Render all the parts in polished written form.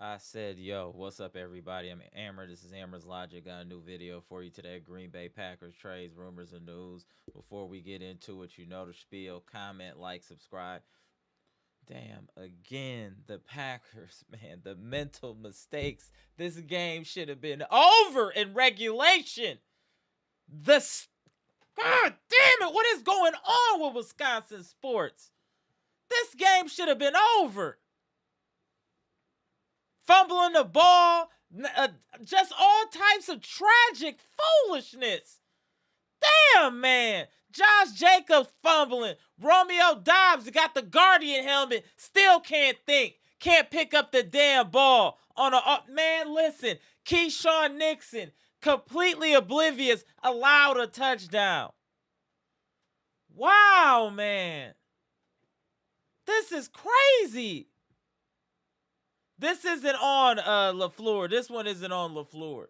I said, yo, what's up, everybody? I'm Amara. This is Amara's Logic. Got a new video for you today. Green Bay Packers trades, rumors, and news. Before we get into it, you know the spiel. Comment, like, subscribe. Damn, again, the Packers, man, the mental mistakes. This game should have been over in regulation. God damn it, what is going on with Wisconsin sports? This game should have been over. Fumbling the ball, just all types of tragic foolishness. Damn, man. Josh Jacobs fumbling. Romeo Doubs got the Guardian helmet, still can't think. Can't pick up the damn ball on a... man, listen. Keisean Nixon, completely oblivious, allowed a touchdown. Wow, man. This is crazy. This isn't on LaFleur. This one isn't on LaFleur.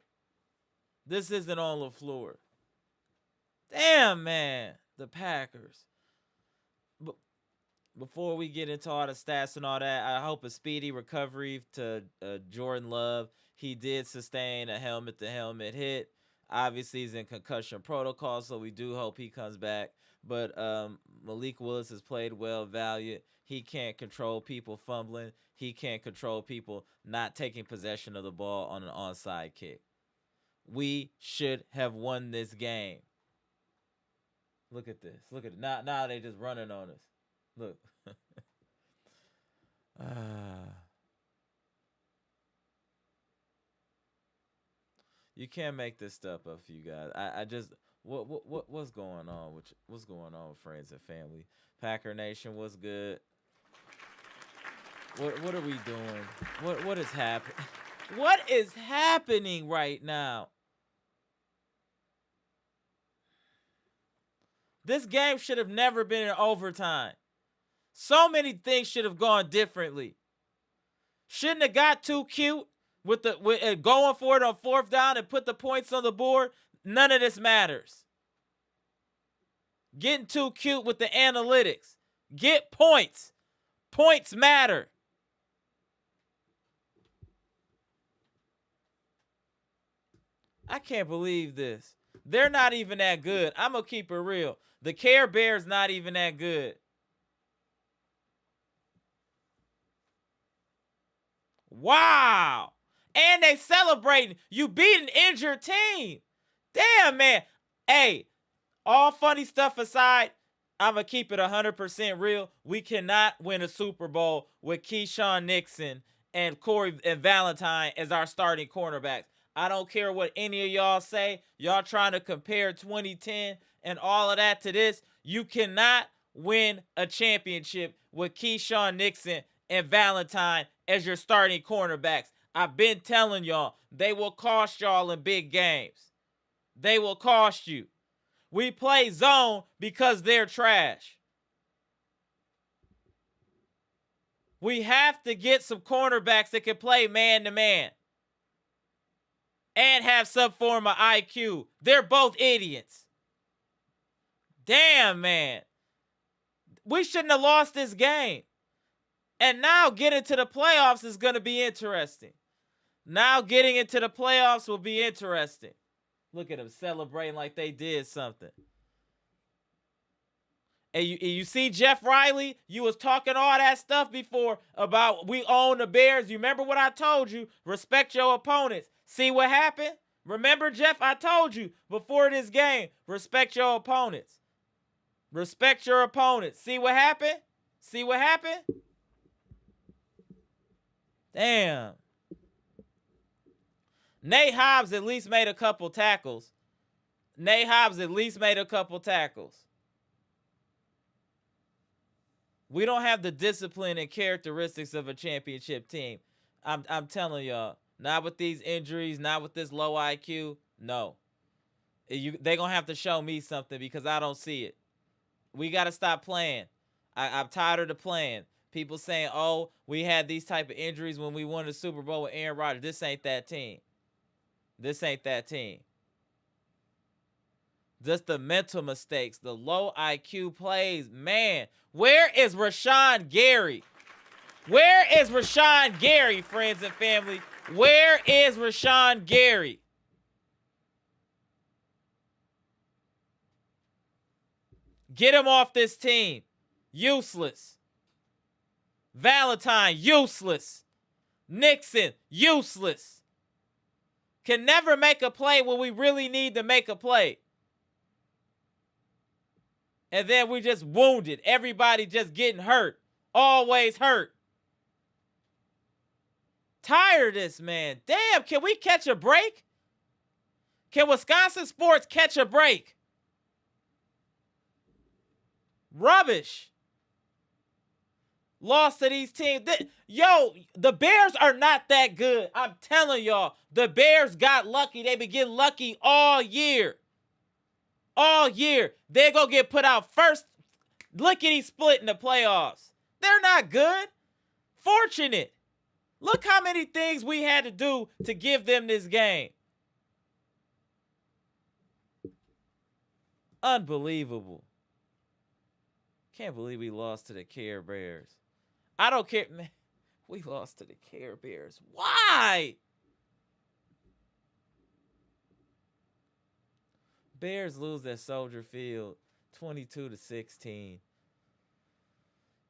This isn't on LaFleur. Damn, man. The Packers. Before we get into all the stats and all that, I hope a speedy recovery to Jordan Love. He did sustain a helmet-to-helmet hit. Obviously, he's in concussion protocol, so we do hope he comes back. But Malik Willis has played well, valiant. He can't control people fumbling. He can't control people not taking possession of the ball on an onside kick. We should have won this game. Look at this. Look at it. Now they just running on us. Look. You can't make this stuff up for you guys. I just what's going on with friends and family? Packer Nation, what's good? What are we doing? What is happening? What is happening right now? This game should have never been in overtime. So many things should have gone differently. Shouldn't have got too cute with going for it on fourth down and put the points on the board. None of this matters. Getting too cute with the analytics. Get points. Points matter. I can't believe this. They're not even that good. I'm going to keep it real. The Care Bears not even that good. Wow. And they celebrating. You beat an injured team. Damn, man. Hey, all funny stuff aside, I'm going to keep it 100% real. We cannot win a Super Bowl with Keisean Nixon and Valentine as our starting cornerbacks. I don't care what any of y'all say. Y'all trying to compare 2010 and all of that to this. You cannot win a championship with Keisean Nixon and Valentine as your starting cornerbacks. I've been telling y'all, they will cost y'all in big games. They will cost you. We play zone because they're trash. We have to get some cornerbacks that can play man-to-man and have some form of IQ. They're both idiots. Damn, man. We shouldn't have lost this game. And now getting to the playoffs is going to be interesting. Now getting into the playoffs will be interesting. Look at them celebrating like they did something. And you see Jeff Riley, you was talking all that stuff before about we own the Bears. You remember what I told you? Respect your opponents. See what happened? Remember, Jeff, I told you before this game, respect your opponents. Respect your opponents. See what happened? See what happened? Damn. Nate Hobbs at least made a couple tackles. We don't have the discipline and characteristics of a championship team. I'm telling y'all, not with these injuries, not with this low IQ. No. They're going to have to show me something because I don't see it. We got to stop playing. I'm tired of the playing. People saying, oh, we had these type of injuries when we won the Super Bowl with Aaron Rodgers. This ain't that team. Just the mental mistakes, the low IQ plays. Man, where is Rashan Gary? Where is Rashan Gary, friends and family? Where is Rashan Gary? Get him off this team. Useless. Valentine, useless. Nixon, useless. Can never make a play when we really need to make a play. And then we just wounded. Everybody just getting hurt. Always hurt. Tired of this, man. Damn, can we catch a break? Can Wisconsin sports catch a break? Rubbish. Lost to these teams. The Bears are not that good. I'm telling y'all, the Bears got lucky. They been getting lucky all year. All year. They're going to get put out first. Lickety split in the playoffs. They're not good. Fortunate. Look how many things we had to do to give them this game. Unbelievable. Can't believe we lost to the Care Bears. I don't care, man. We lost to the Care Bears. Why? Bears lose at Soldier Field 22-16.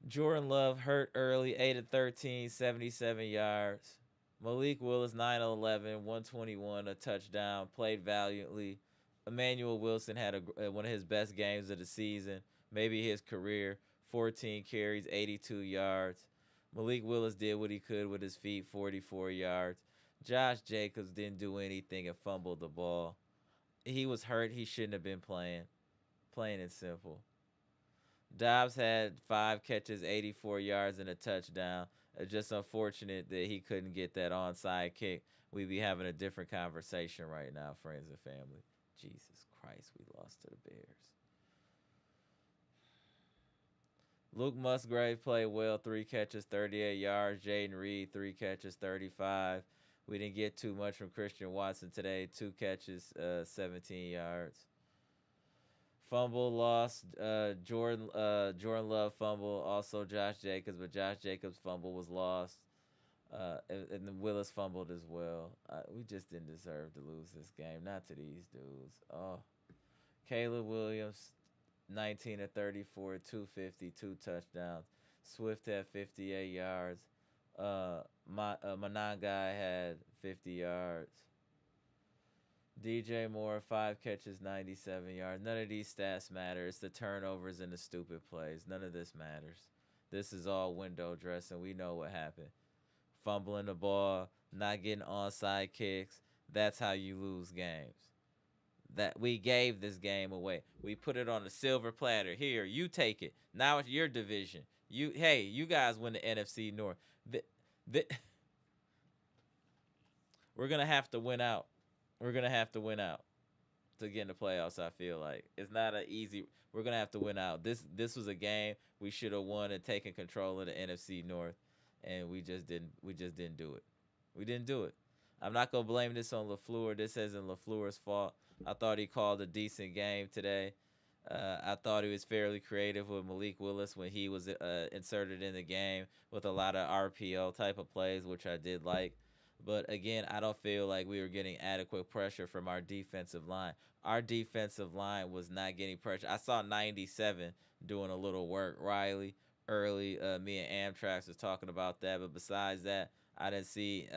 Jordan Love hurt early, 8 of 13, 77 yards. Malik Willis, 9 of 11, 121, a touchdown, played valiantly. Emanuel Wilson had one of his best games of the season, maybe his career, 14 carries, 82 yards. Malik Willis did what he could with his feet, 44 yards. Josh Jacobs didn't do anything and fumbled the ball. He was hurt. He shouldn't have been playing. Plain and simple. Doubs had 5 catches, 84 yards, and a touchdown. Just unfortunate that he couldn't get that onside kick. We'd be having a different conversation right now, friends and family. Jesus Christ, we lost to the Bears. Luke Musgrave played well, 3 catches, 38 yards. Jaden Reed, 3 catches, 35. We didn't get too much from Christian Watson today, 2 catches, 17 yards. Fumble lost. Jordan Love fumble. Also Josh Jacobs, but Josh Jacobs' fumble was lost. And then Willis fumbled as well. We just didn't deserve to lose this game. Not to these dudes. Oh, Caleb Williams, 19 of 34, 250, 2 touchdowns. Swift had 58 yards. Monangai had 50 yards. DJ Moore, 5 catches, 97 yards. None of these stats matter. It's the turnovers and the stupid plays. None of this matters. This is all window dressing. We know what happened. Fumbling the ball, not getting onside kicks. That's how you lose games. That we gave this game away. We put it on a silver platter. Here, you take it. Now it's your division. You guys win the NFC North. The, the, we're gonna have to win out. We're gonna have to win out to get in the playoffs. I feel like it's not an easy. We're gonna have to win out. This was a game we should have won and taken control of the NFC North, and we just didn't. We just didn't do it. We didn't do it. I'm not gonna blame this on LaFleur. This isn't LaFleur's fault. I thought he called a decent game today. I thought he was fairly creative with Malik Willis when he was inserted in the game with a lot of RPO type of plays, which I did like. But again, I don't feel like we were getting adequate pressure from our defensive line. Our defensive line was not getting pressure. I saw 97 doing a little work. Riley early, me and Amtrax was talking about that. But besides that, I didn't see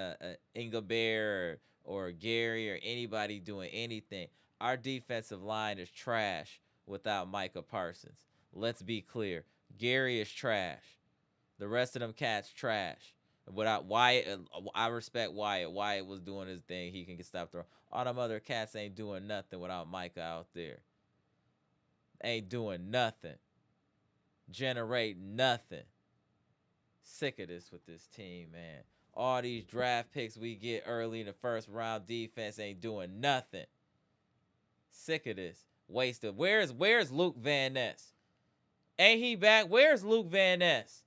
Inglebear or Gary or anybody doing anything. Our defensive line is trash without Micah Parsons. Let's be clear. Gary is trash. The rest of them cats trash. Without Wyatt, I respect Wyatt. Wyatt was doing his thing. He can get stopped throwing. All them other cats ain't doing nothing without Micah out there. Ain't doing nothing. Generate nothing. Sick of this with this team, man. All these draft picks we get early in the first round, defense ain't doing nothing. Sick of this. Wasted. Where's Luke Van Ness? Ain't he back? Where's Luke Van Ness?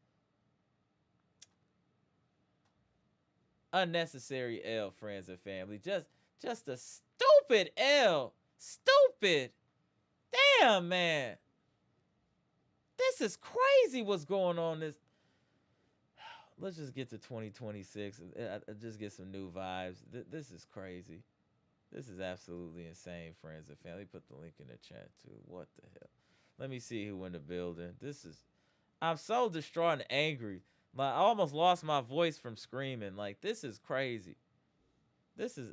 Unnecessary L, friends and family. Just a stupid L. Stupid. Damn, man. This is crazy what's going on. Let's just get to 2026. Just get some new vibes. This is crazy. This is absolutely insane, friends and family. Put the link in the chat, too. What the hell? Let me see who in the building. I'm so distraught and angry. Like, I almost lost my voice from screaming. Like, this is crazy. This is...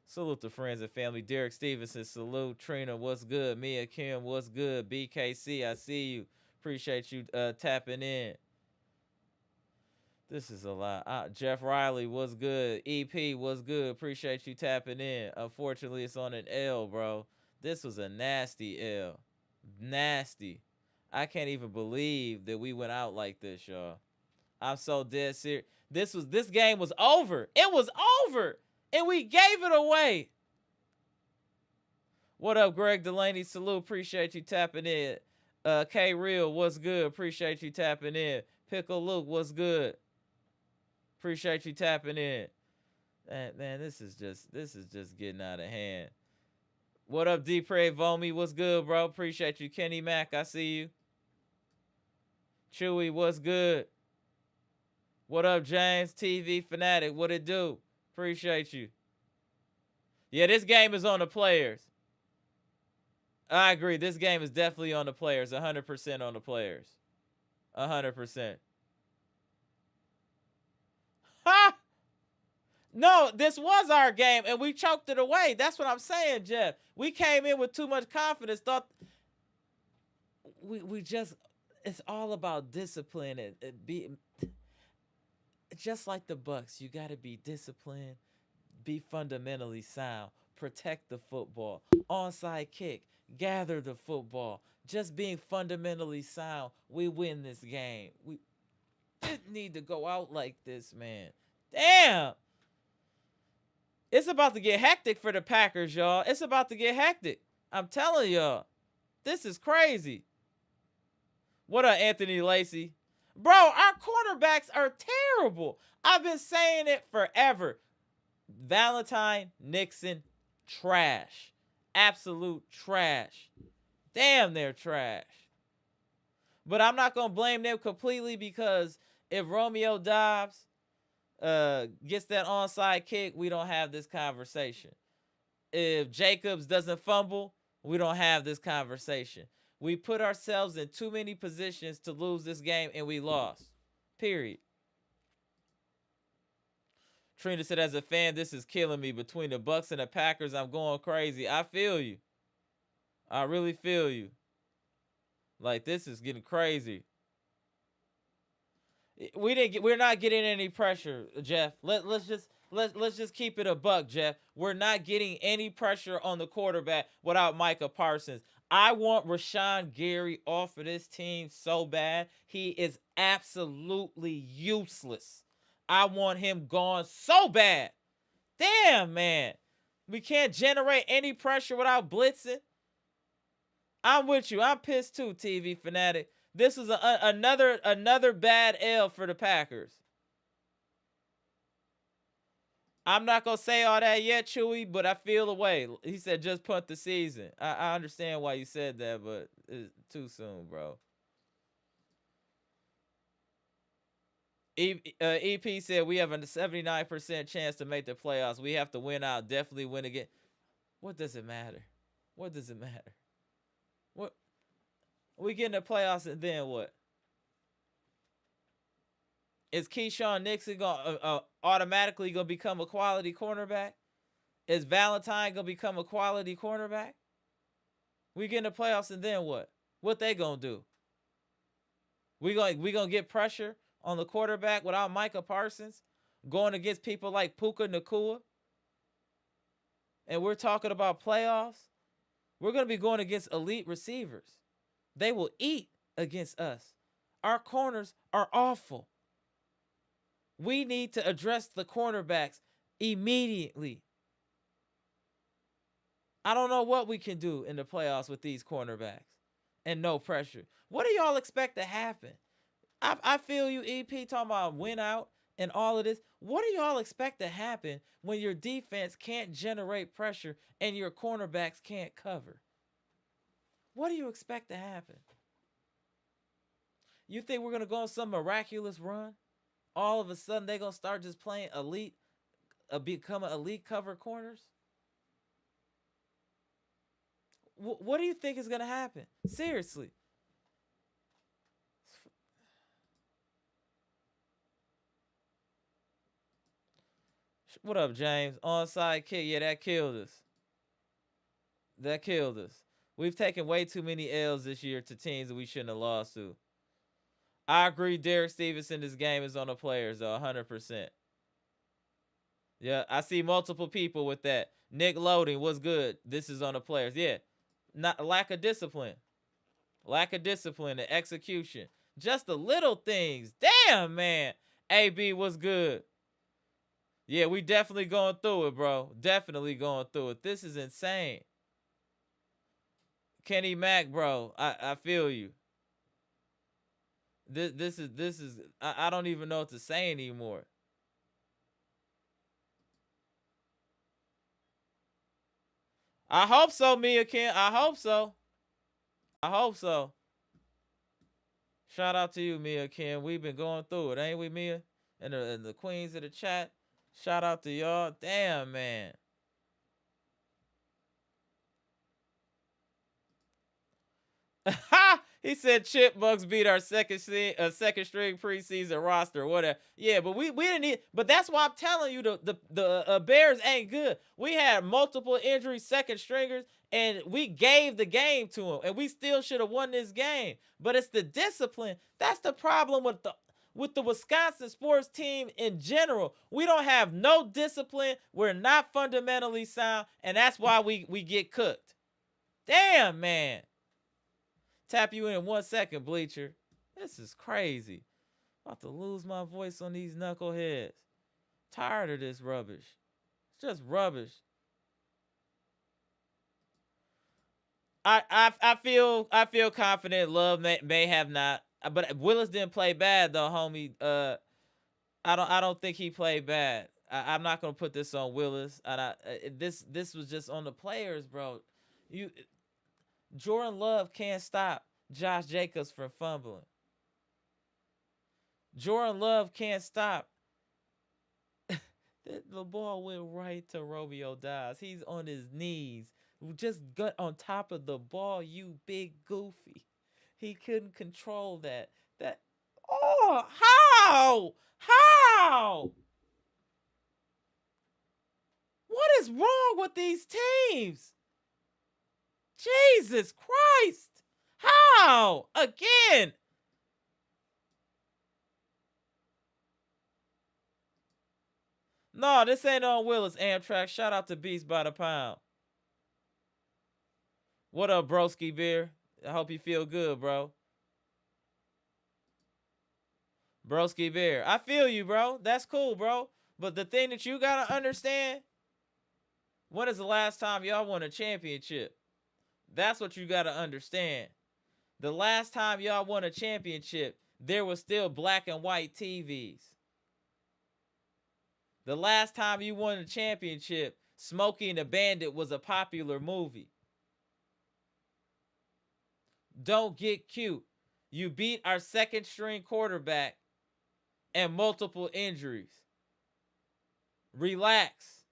Salute to friends and family. Derek Stevenson, salute. Trina, what's good? Mia Kim, what's good? BKC, I see you. Appreciate you tapping in. This is a lot. Jeff Riley, what's good? EP, what's good? Appreciate you tapping in. Unfortunately, it's on an L, bro. This was a nasty L. Nasty. I can't even believe that we went out like this, y'all. I'm so dead serious. This game was over. It was over. And we gave it away. What up, Greg Delaney? Salute. Appreciate you tapping in. K Real, what's good? Appreciate you tapping in. Pickle Luke, what's good? Appreciate you tapping in. Man, this is just getting out of hand. What up, Depraved Vomi? What's good, bro? Appreciate you. Kenny Mack, I see you. Chewy, what's good? What up, James? TV Fanatic, what it do? Appreciate you. Yeah, this game is on the players. I agree. This game is definitely on the players. 100% on the players. 100%. Ha! No, this was our game, and we choked it away. That's what I'm saying, Jeff. We came in with too much confidence. Thought we just... It's all about discipline and be... Just like the Bucks, you got to be disciplined, be fundamentally sound, protect the football, onside kick, gather the football. Just being fundamentally sound, we win this game. We didn't need to go out like this, man. Damn. It's about to get hectic for the Packers, y'all. It's about to get hectic. I'm telling y'all. This is crazy. What up, Anthony Lacey? Bro, our cornerbacks are terrible. I've been saying it forever. Valentine, Nixon, trash. Absolute trash. Damn, they're trash. But I'm not going to blame them completely because if Romeo Doubs gets that onside kick, we don't have this conversation. If Jacobs doesn't fumble, we don't have this conversation. We put ourselves in too many positions to lose this game, and we lost. Period. Trina said, as a fan, this is killing me. Between the Bucks and the Packers, I'm going crazy. I feel you. I really feel you. Like, this is getting crazy. We're not getting any pressure, Jeff. Let's just keep it a buck, Jeff. We're not getting any pressure on the quarterback without Micah Parsons. I want Rashan Gary off of this team so bad. He is absolutely useless. I want him gone so bad. Damn, man. We can't generate any pressure without blitzing. I'm with you. I'm pissed too, TV fanatic. This is another bad L for the Packers. I'm not gonna say all that yet, Chewy, but I feel the way. He said just punt the season. I understand why you said that, but it's too soon, bro. EP said we have a 79% chance to make the playoffs. We have to win out. Definitely win again. What does it matter? What does it matter? What we get in the playoffs and then what? Is Keisean Nixon gonna automatically gonna become a quality cornerback? Is Valentine gonna become a quality cornerback? We get in the playoffs and then what? What they gonna do? We gonna get pressure on the quarterback without Micah Parsons going against people like Puka Nacua? And we're talking about playoffs. We're gonna be going against elite receivers. They will eat against us. Our corners are awful. We need to address the cornerbacks immediately. I don't know what we can do in the playoffs with these cornerbacks and no pressure. What do y'all expect to happen? I feel you, EP, talking about win out and all of this. What do y'all expect to happen when your defense can't generate pressure and your cornerbacks can't cover? What do you expect to happen? You think we're going to go on some miraculous run? All of a sudden, they're going to start just playing elite, becoming elite cover corners? What do you think is going to happen? Seriously. What up, James? Onside kick. Yeah, that killed us. That killed us. We've taken way too many L's this year to teams that we shouldn't have lost to. I agree Derek Stevenson, this game is on the players, though, 100%. Yeah, I see multiple people with that. Nick Loading, what's good? This is on the players. Yeah, not lack of discipline. Lack of discipline and execution. Just the little things. Damn, man. AB was good. Yeah, we definitely going through it, bro. Definitely going through it. This is insane. Kenny Mack, bro. I feel you. This is I don't even know what to say anymore. I hope so, Mia Kim. I hope so. I hope so. Shout out to you, Mia Kim. We've been going through it, ain't we, Mia? And the queens of the chat. Shout out to y'all. Damn, man. He said Chipmunks beat our second string preseason roster. Whatever. Yeah, but we didn't need. But that's why I'm telling you the Bears ain't good. We had multiple injuries, second stringers, and we gave the game to them, and we still should have won this game. But it's the discipline. That's the problem with the Wisconsin sports team in general. We don't have no discipline. We're not fundamentally sound, and that's why we get cooked. Damn, man. Tap you in 1 second, Bleacher. This is crazy. About to lose my voice on these knuckleheads. Tired of this rubbish. It's just rubbish. I feel confident. Love may have not, but Willis didn't play bad though, homie. I don't think he played bad. I'm not gonna put this on Willis. This was just on the players, bro. Jordan Love can't stop Josh Jacobs from fumbling. Jordan Love can't stop. The ball went right to Romeo Doubs. He's on his knees. Just got on top of the ball, you big goofy. He couldn't control that. How? What is wrong with these teams? Jesus Christ. How? Again. No, this ain't on Willis Amtrak. Shout out to Beast by the Pound. What up, broski beer? I hope you feel good, bro. Broski beer. I feel you, bro. That's cool, bro. But the thing that you gotta understand, when is the last time y'all won a championship? That's what you gotta understand. The last time y'all won a championship, there was still black and white TVs. The last time you won a championship, Smokey and the Bandit was a popular movie. Don't get cute. You beat our second string quarterback and multiple injuries. Relax.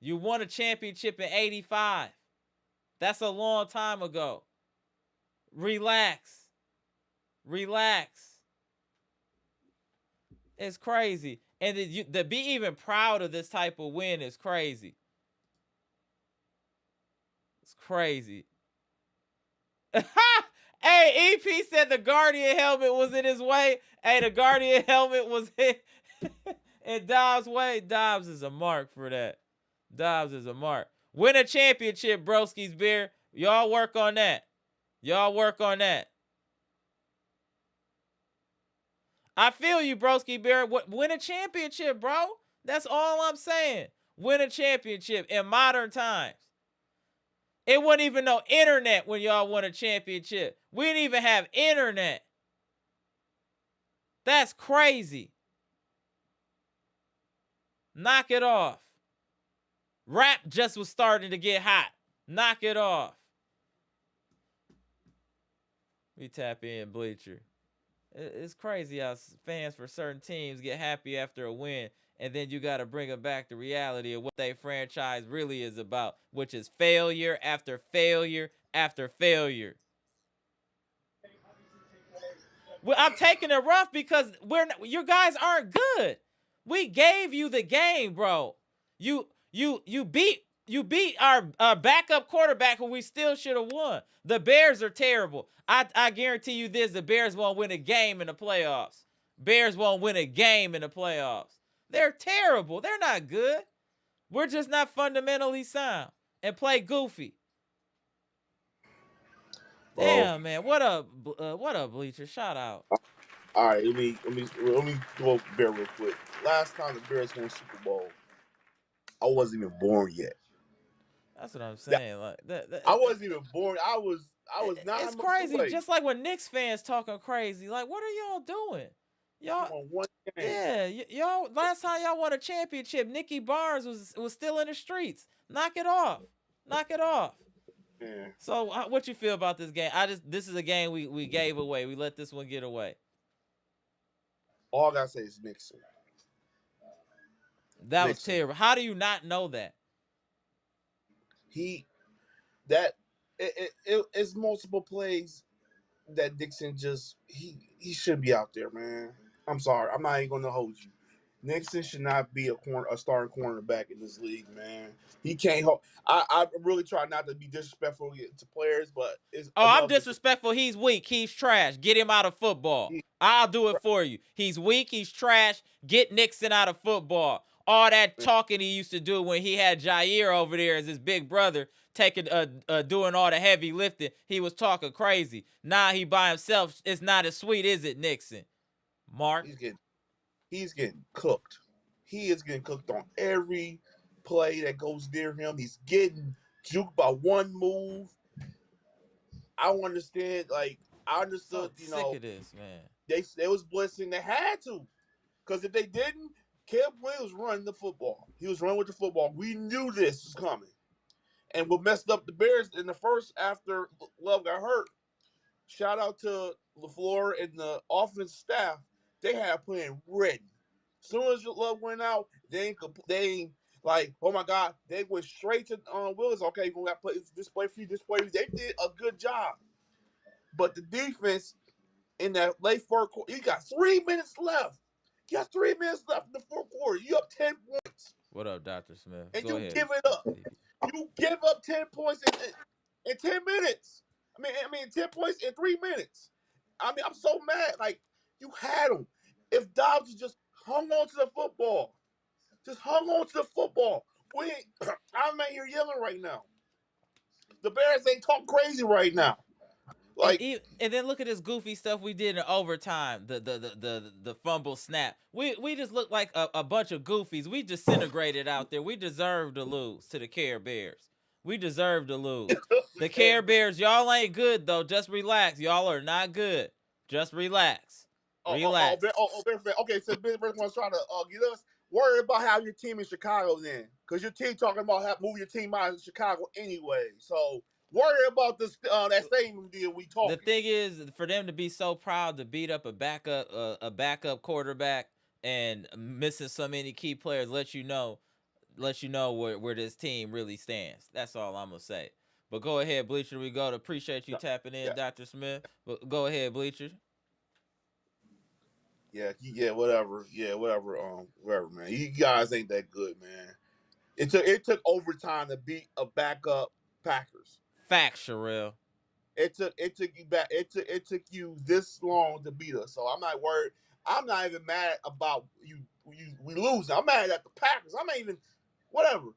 You won a championship in 85. That's a long time ago. Relax. Relax. It's crazy. And to be even proud of this type of win is crazy. It's crazy. Hey, EP said the Guardian helmet was in his way. Hey, the Guardian helmet was in Dobbs' way. Dobbs is a mark for that. Dobbs is a mark. Win a championship, broski's beer. Y'all work on that. Y'all work on that. I feel you, broski beer. Win a championship, bro. That's all I'm saying. Win a championship in modern times. It wasn't even no internet when y'all won a championship. We didn't even have internet. That's crazy. Knock it off. Rap just was starting to get hot. Knock it off. We tap in, Bleacher. It's crazy how fans for certain teams get happy after a win, and then you got to bring them back to reality of what their franchise really is about, which is failure after failure after failure. Well, I'm taking it rough because you guys aren't good. We gave you the game, bro. You beat our backup quarterback who we still should have won. The Bears are terrible. I guarantee you this: the Bears won't win a game in the playoffs. Bears won't win a game in the playoffs. They're terrible. They're not good. We're just not fundamentally sound and play goofy. Damn, man. What up, Bleacher? Shout out. All right, let me go Bear real quick. Last time the Bears won Super Bowl, I wasn't even born yet. That's what I'm That, saying. Like I wasn't even born. I was it's 9 months crazy. away. Just like when Knicks fans talking crazy. Like, what are y'all doing? We Y'all, won one game. yeah, y'all. Last time y'all won a championship, Nicky Barnes was still in the streets. Knock it off. Knock it off. Yeah. So, what you feel about this game? This is a game we gave away. We let this one get away. All I gotta say is Nixon. That was Nixon. terrible. How do you not know that? He that it's multiple plays that Nixon just he should be out there, man. I'm sorry. I'm not even gonna hold you. Nixon should not be a starting cornerback in this league, man. He can't hold. I really try not to be disrespectful to players, but it's Oh, I'm enough. disrespectful. He's weak. He's trash. Get him out of football. He, I'll do it for you. He's weak. He's trash. Get Nixon out of football. All that talking he used to do when he had Jair over there as his big brother, taking doing all the heavy lifting. He was talking crazy. Now he by himself. It's not as sweet, is it, Nixon? Mark. he's getting cooked. He is getting cooked on every play that goes near him. He's getting juked by one move. I don't understand. Like I So understood, sick of this, man. they was blitzing. They had to, because if they didn't, Caleb Williams was running the football. He was running with the football. We knew this was coming. And what messed up the Bears in the first after Love got hurt. Shout out to LaFleur and the offensive staff. They had a plan ready. As soon as Love went out, they ain't like, oh my God, they went straight to Willis. Okay, we got to play this play for you, this play for you. They did a good job. But the defense in that late fourth quarter, you got 3 minutes left. You got 3 minutes left in the fourth quarter. You up 10 points. What up, Dr. Smith? And Go you ahead. give it up. You give up 10 points in 10 minutes. I mean 10 points in 3 minutes. I'm so mad. Like, you had them. If Dobbs was just hung on to the football. Just hung on to the football. We ain't, I'm not here yelling right now. The Bears ain't talk crazy right now. And, Like, and then look at this goofy stuff we did in overtime. The fumble snap. We just look like a bunch of goofies. We disintegrated out there. We deserve to lose to the Care Bears. We deserve to lose. The Care Bears, y'all ain't good though. Just relax. Y'all are not good. Just relax. Relax. Bear fan. Okay, so Bears wants to try to get us worried about how your team in Chicago then, because your team talking about moving your team out of Chicago anyway. So worry about this that same deal we The talking. thing is, for them to be so proud to beat up a backup quarterback and missing so many key players lets you know where this team really stands. That's all I'm gonna say. But go ahead, Bleacher. We go to appreciate you tapping in, Yeah, Dr. Smith. But go ahead, Bleacher. whatever. Whatever, man. You guys ain't that good, man. It took overtime to beat a backup Packers. Facts, Sherelle. It took you back. It took you this long to beat us. So I'm not worried. I'm not even mad about we losing. I'm mad at the Packers. I'm not even whatever.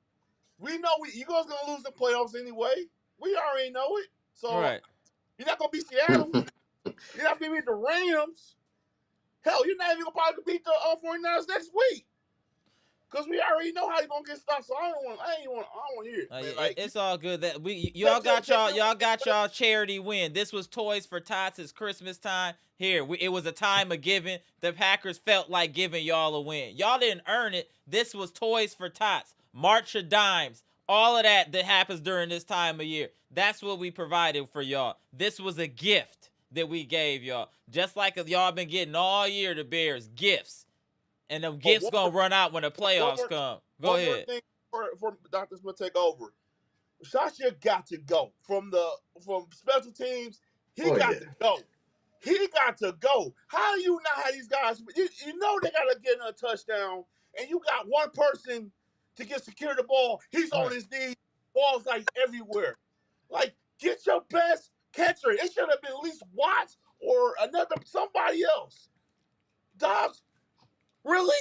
We know you guys gonna lose the playoffs anyway. We already know it. So Right. you're not gonna beat Seattle. You're not gonna beat the Rams. Hell, you're not even gonna probably beat the 49ers next week. Cause we already know how you're gonna get stuff. So I don't want to hear it. Man, like It's all good that take your y'all got y'all charity win. This was Toys for Tots. It's Christmas time. Here, it was a time of giving. The Packers felt like giving y'all a win. Y'all didn't earn it. This was Toys for Tots. March of Dimes. All of that happens during this time of year. That's what we provided for y'all. This was a gift that we gave y'all. Just like y'all been getting all year, the Bears gifts. And them oh, gifts gonna run out when the playoffs come. Go one more ahead. thing for Dr. Smith take over. Sasha got to go from special teams. He Oh got yeah. to go. He got to go. How do you not have these guys? You know they got to get a touchdown, and you got one person to get secure the ball. He's on Right. his knees. Balls like everywhere. Like get your best catcher. It should have been at least Watts or somebody else. Dobbs, really,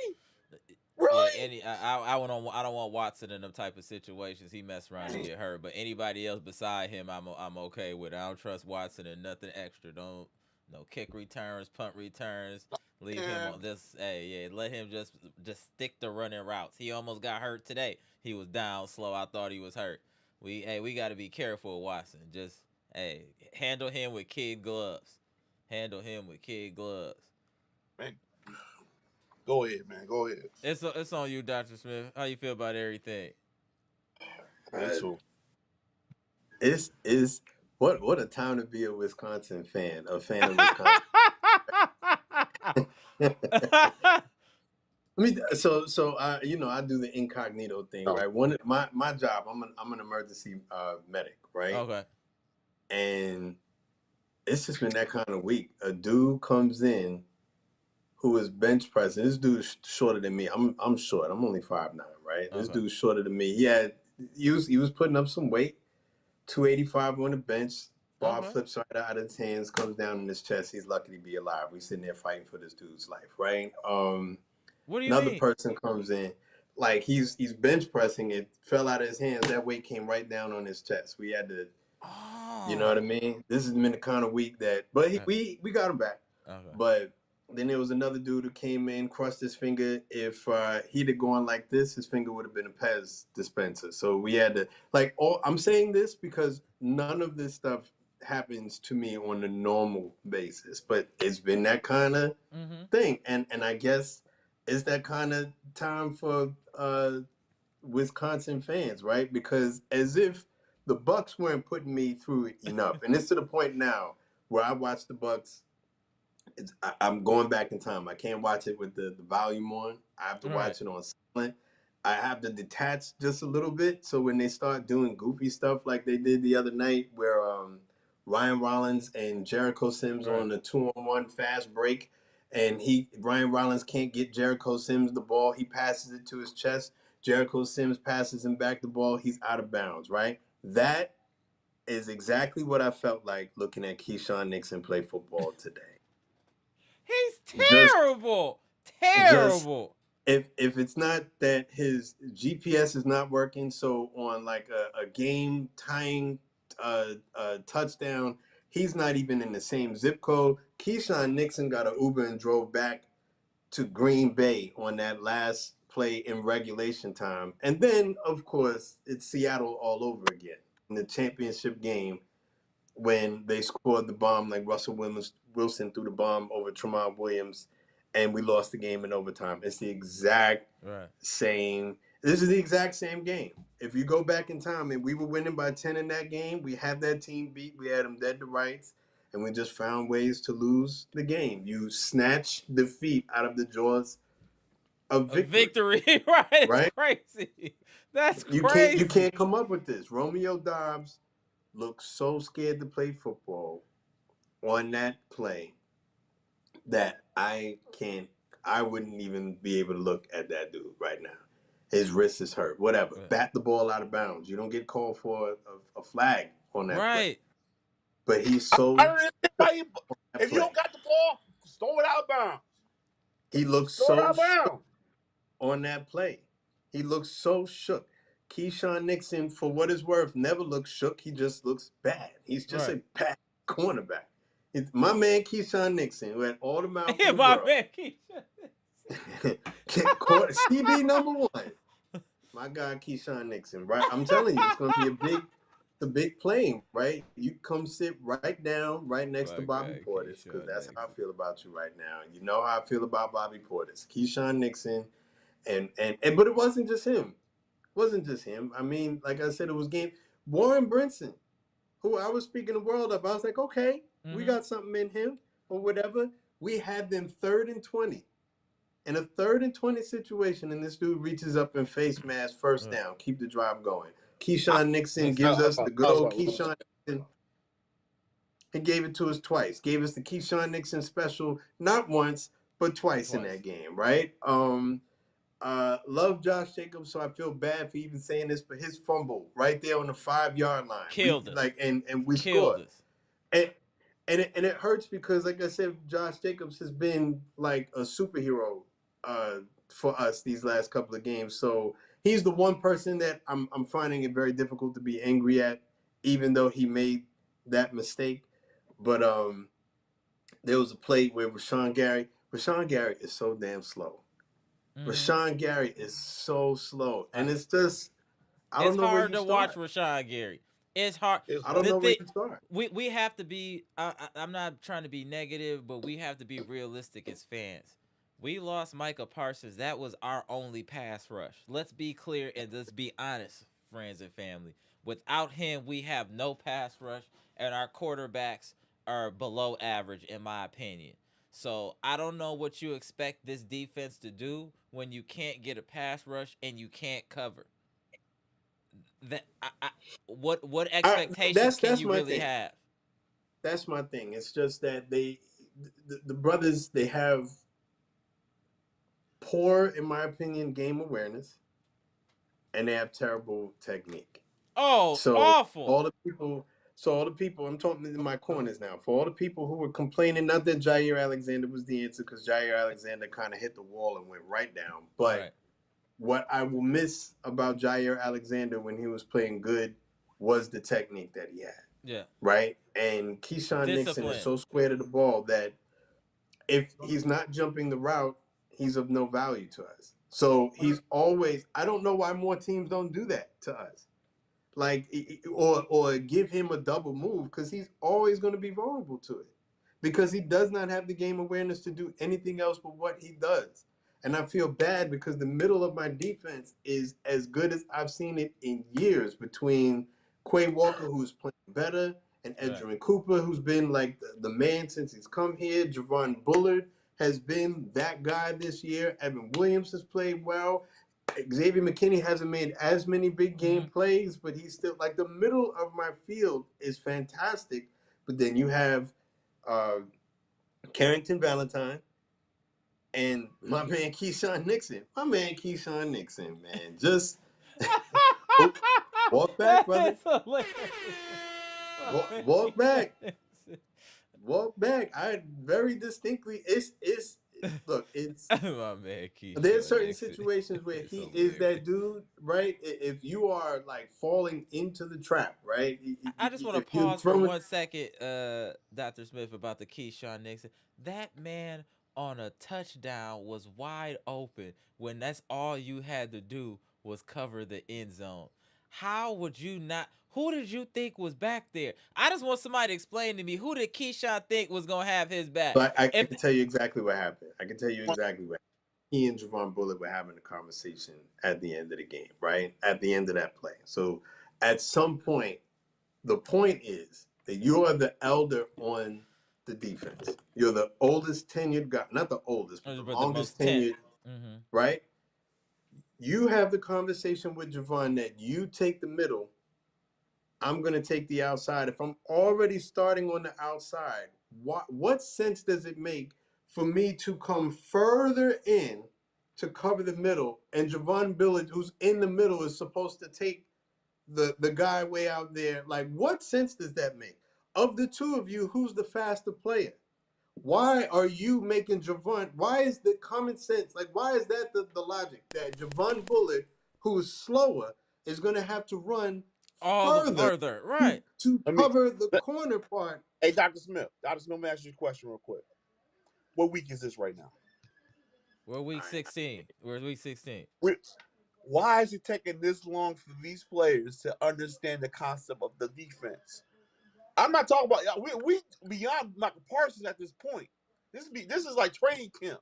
Yeah, really? I don't want Watson in them type of situations. He mess around and get hurt. But anybody else beside him, I'm okay with. I don't trust Watson and nothing extra. Don't no kick returns, punt returns. Leave him And on this. Hey, yeah, let him just stick to running routes. He almost got hurt today. He was down slow. I thought he was hurt. We got to be careful with Watson. Just handle him with kid gloves. Handle him with kid gloves. man, go ahead, man. Go ahead. It's on you, Dr. Smith. How you feel about everything? Me Uh, too. it's what a time to be a Wisconsin fan, a fan of Wisconsin. I I do the incognito thing, No. right? One my job, I'm an emergency medic, right? Okay. And it's just been that kind of week. A dude comes in who is bench pressing. This dude's shorter than me. I'm short. I'm only 5'9", right? This Okay. dude's shorter than me. He was putting up some weight. 285 on the bench. Ball Okay. flips right out of his hands, comes down in his chest. He's lucky to be alive. We sitting there fighting for this dude's life, right? What do you Another mean? person comes in, like he's bench pressing. It fell out of his hands. That weight came right down on his chest. We had to, you know what I Oh. mean? This has been the kind of week that, but we got him back. Okay. But then there was another dude who came in, crushed his finger. If he'd have gone like this, his finger would have been a Pez dispenser. So we had to I'm saying this because none of this stuff happens to me on a normal basis, but it's been that kind of Mm-hmm. thing, and I guess it's that kind of time for Wisconsin fans, right? Because as if the Bucks weren't putting me through it enough, and it's to the point now where I watch the Bucks. I'm going back in time. I can't watch it with the volume on. I have to Right. watch it on silent. I have to detach just a little bit. So when they start doing goofy stuff like they did the other night, where Ryan Rollins and Jericho Sims Right. on a 2-on-1 fast break, and Ryan Rollins can't get Jericho Sims the ball. He passes it to his chest. Jericho Sims passes him back the ball. He's out of bounds. Right. That is exactly what I felt like looking at Keisean Nixon play football today. He's Just terrible. just Terrible. if it's not that his GPS is not working, so on like a game tying touchdown, he's not even in the same zip code. Keisean Nixon got an Uber and drove back to Green Bay on that last play in regulation time. And then, of course, it's Seattle all over again in the championship game when they scored the bomb, like Wilson threw the bomb over Tremont Williams, and we lost the game in overtime. It's the exact same. This is the exact same game. If you go back in time, and we were winning by 10 in that game, we had that team beat. We had them dead to rights, and we just found ways to lose the game. You snatch defeat out of the jaws of victory. Right? It's Right? crazy. That's You crazy. can't come up with this. Romeo Doubs looked so scared to play football on that play that I wouldn't even be able to look at that dude right now. His wrist is hurt. Whatever. Right. Bat the ball out of bounds. You don't get called for a flag on that play. Right. But he's so. If you don't got the ball, just throw it out of bounds. He looks so shook on that play. He looks so shook. Keisean Nixon, for what it's worth, never looks shook. He just looks bad. He's just a bad cornerback. It's my man Keisean Nixon, who had all the mouth in the My world. man Keisean. CB number one. My guy Keisean Nixon, right? I'm telling you, it's going to be a big playing, right? You come sit right down, right next to Bobby Portis, because that's how I feel about you right now. You know how I feel about Bobby Portis. Keisean Nixon, but it wasn't just him. I mean, like I said, it was game. Warren Brinson, who I was speaking the world of. I was like, okay, we got something in him or whatever. We had them 3rd and 20. In a 3rd and 20 situation, and this dude reaches up and face mask first down, keep the drive going. Keisean Nixon gives us the good old Keisean Nixon. He gave it to us twice. Gave us the Keisean Nixon special, not once, but twice in that game, right? Love Josh Jacobs, so I feel bad for even saying this, but his fumble right there on the 5-yard line, killed us. And we scored. And it hurts because, like I said, Josh Jacobs has been like a superhero for us these last couple of games. So he's the one person that I'm finding it very difficult to be angry at, even though he made that mistake. But there was a play where Rashan Gary is so damn slow. Rashan Gary is so slow, and it's just I don't know where you start. It's hard to watch Rashan Gary. It's hard. I don't know where you start. We have to be. I'm not trying to be negative, but we have to be realistic as fans. We lost Micah Parsons. That was our only pass rush. Let's be clear and let's be honest, friends and family. Without him, we have no pass rush, and our quarterbacks are below average, in my opinion. So I don't know what you expect this defense to do when you can't get a pass rush and you can't cover. What expectations can you really have? That's my thing. It's just that the brothers, they have poor, in my opinion, game awareness, and they have terrible technique. Awful. All the people, I'm talking in my corners now. For all the people who were complaining, not that Jair Alexander was the answer, because Jair Alexander kind of hit the wall and went right down. But what I will miss about Jair Alexander when he was playing good was the technique that he had. Yeah. Right? And Keisean Nixon is so square to the ball that if he's not jumping the route, he's of no value to us. So he's always, I don't know why more teams don't do that to us. Like, or give him a double move, because he's always going to be vulnerable to it. Because he does not have the game awareness to do anything else but what he does. And I feel bad because the middle of my defense is as good as I've seen it in years, between Quay Walker, who's playing better, and Edgerrin Cooper, who's been like the man since he's come here. Javon Bullard has been that guy this year. Evan Williams has played well. Xavier McKinney hasn't made as many big game plays, but he's still like the middle of my field is fantastic. But then you have Carrington Valentine and my man Keisean Nixon. Man. Just walk back, brother. Walk back. Walk back. I very distinctly, look, it's My man there's Keisean certain Nixon. situations where It's he is that hilarious. dude, right? If you are like falling into the trap, right? I just want to If you're pause for throwing 1 second, Dr. Smith, about the Keisean Nixon. That man on a touchdown was wide open when that's all you had to do was cover the end zone. How would you not? Who did you think was back there? I just want somebody to explain to me, who did Keyshawn think was gonna have his back? But I If can tell you exactly what happened. I can tell you exactly what happened. He and Javon Bullock were having a conversation at the end of the game, right? At the end of that play. So at some point, the point is that you are the elder on the defense. You're the oldest tenured guy, not the oldest, but the but the longest most 10. tenured, Mm-hmm. right? You have the conversation with Javon that you take the middle. I'm going to take the outside. If I'm already starting on the outside, what sense does it make for me to come further in to cover the middle, and Javon Billard, who's in the middle, is supposed to take the guy way out there? Like, what sense does that make? Of the two of you, who's the faster player? Why are you making Javon? Why is the common sense, like, why is that the logic that Javon Bullard, who is slower, is going to have to run All the further further, right? to Let me. cover the corner part? Hey, Doctor Smith. Doctor Smith, let me ask you a question real quick. What week is this right now? We're week 16. We're week 16. we Why is it taking this long for these players to understand the concept of the defense? I'm not talking about we beyond Michael Parsons at this point. This is like training camp.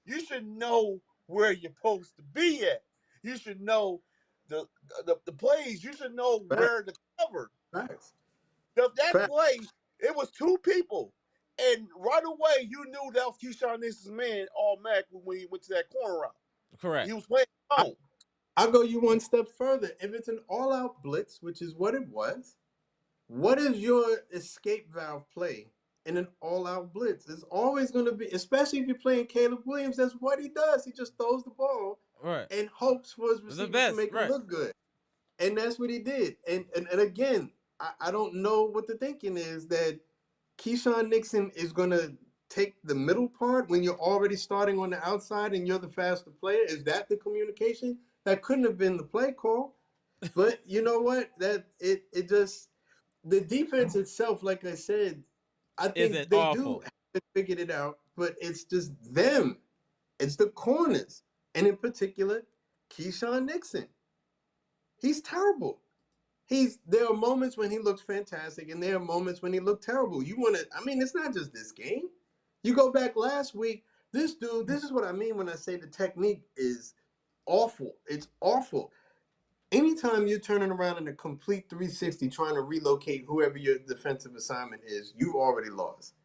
You should know where you're supposed to be at. You should know the plays. You should know Facts, where to cover. facts, That facts. play, it was two people. And right away, you knew that was Keyshawn Nixon's man automatically when he went to that corner route. He Correct. was playing I, zone. I'll go you one step further. If it's an all-out blitz, which is what it was, what is your escape valve play in an all-out blitz? It's always going to be, especially if you're playing Caleb Williams, that's what he does. He just throws the ball Right. and hopes for his The receivers to best. make him Right. look good. And that's what he did. And again, I don't know what the thinking is that Keisean Nixon is going to take the middle part when you're already starting on the outside and you're the faster player. Is that the communication? That couldn't have been the play call. But you know what? That it just, the defense itself, like I said, I Isn't think they do awful. have figured it out, but it's just them. It's the corners. And in particular, Keisean Nixon. He's terrible. There are moments when he looks fantastic, and there are moments when he looked terrible. You want to, I mean, it's not just this game. You go back last week, this dude, this is what I mean when I say the technique is awful. It's awful. Anytime you're turning around in a complete 360 trying to relocate whoever your defensive assignment is, you already lost.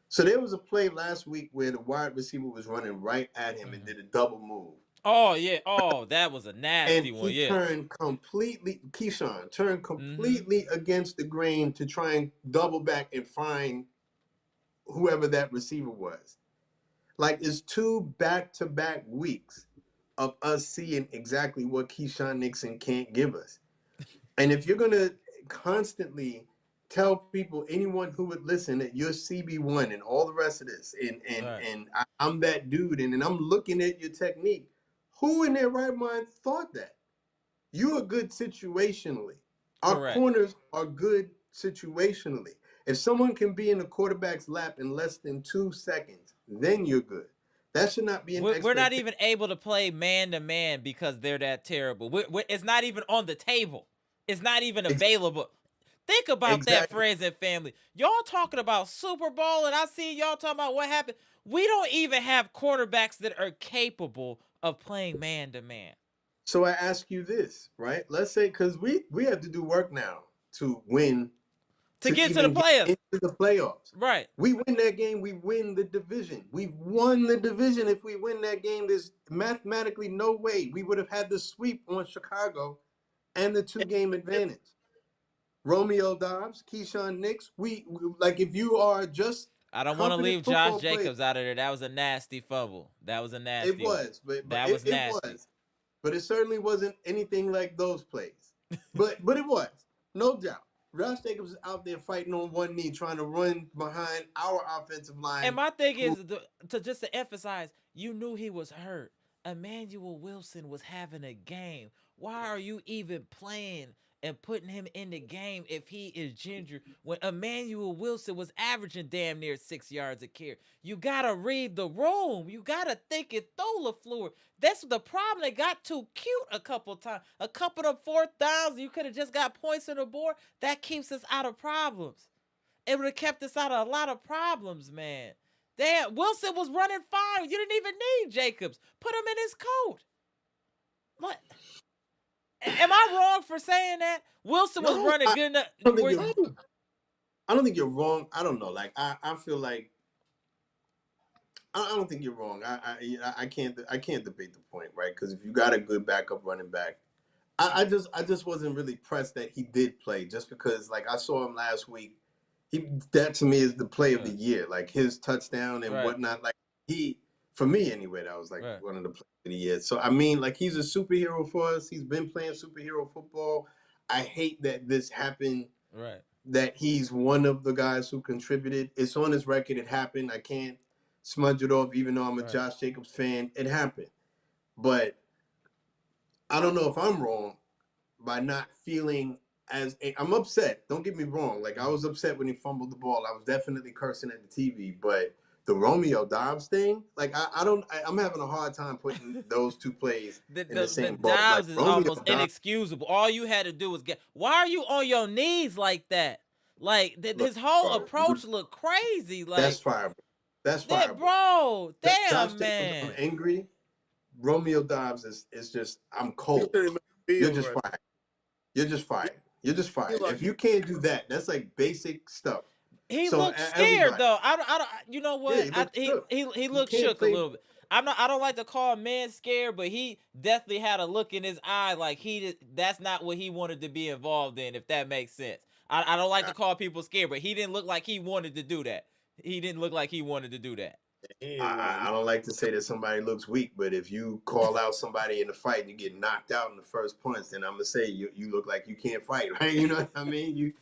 So there was a play last week where the wide receiver was running right at him and Mm-hmm. did a double move. Oh yeah. Oh, that was a And nasty one. he Yeah. turned completely, Keisean turned Mm-hmm. completely against the grain to try and double back and find whoever that receiver was. Like, it's two back-to-back weeks of us seeing exactly what Keisean Nixon can't give us. And if you're going to constantly tell people, anyone who would listen, that you're CB1 and all the rest of this, Right. and I'm that dude, and I'm looking at your technique, who in their right mind thought that? You are good situationally. Our Correct. corners are good situationally. If someone can be in the quarterback's lap in less than 2 seconds, then you're good. That should not be an We're not expectation. even able to play man to man because they're that terrible. It's not even on the table. It's not even available. Think about that, Exactly. friends and family. Y'all talking about Super Bowl, and I see y'all talking about what happened. We don't even have quarterbacks that are capable of playing man to man So I ask you this, right? Let's say, because we have to do work now to win, to to get to the even get players. into the playoffs. Right. We win that game, we win the division. We've won the division. If we win that game, there's mathematically no way we would have had the sweep on Chicago and the 2-game advantage. Romeo Doubs, Keisean Nix, like, if you are just I don't want to confident leave Josh football players, Jacobs out of there. That was a nasty fumble. That was a it nasty one. was, but That it, was it nasty. was. But it certainly wasn't anything like those plays. But it was, no doubt. Josh Jacobs is out there fighting on one knee, trying to run behind our offensive And line. my thing is to emphasize, you knew he was hurt. Emmanuel Wilson was having a game. Why are you even playing and putting him in the game if he is ginger when Emmanuel Wilson was averaging damn near 6 yards a carry? You gotta read the room. You gotta think it through, LaFleur. That's the problem. They got too cute a couple times. A couple of fourth downs, you could have just got points on the board. That keeps us out of problems. It would have kept us out of a lot of problems, man. Damn, Wilson was running fine. You didn't even need Jacobs. Put him in his coat. What? Am I wrong for saying that? Wilson was running good enough. I don't think you're wrong. I don't know. Like I feel like I don't think you're wrong. I can't debate the point, right? Because if you got a good backup running back, I just wasn't really pressed that he did play just because like I saw him last week. That to me is the play of the year, like his touchdown and whatnot. Like for me anyway, that was like one of the plays of the year. So I mean, like he's a superhero for us. He's been playing superhero football. I hate that this happened. Right. That he's one of the guys who contributed. It's on his record. It happened. I can't smudge it off, even though I'm a Josh Jacobs fan. It happened. But I don't know if I'm wrong by not feeling I'm upset. Don't get me wrong. Like I was upset when he fumbled the ball. I was definitely cursing at the TV. But the Romeo Doubs thing, like I'm having a hard time putting those two plays in the same boat. Doubs like, is almost inexcusable. All you had to do was get. Why are you on your knees like that? Like his whole approach looked crazy. Like that's fireable. That's fireable. Bro, damn, Josh man. I'm angry. Romeo Doubs is just I'm cold. You're just fired. You're just fired. You're just fired. If you can't do that, that's like basic stuff. He looked scared though. I don't. You know what? Yeah, he looked shook a little bit. I don't like to call a man scared, but he definitely had a look in his eye like that's not what he wanted to be involved in. If that makes sense. I don't like to call people scared, but he didn't look like he wanted to do that. He didn't look like he wanted to do that. I don't like to say that somebody looks weak, but if you call out somebody in a fight and you get knocked out in the first punch, then I'm gonna say you look like you can't fight, right? You know what I mean?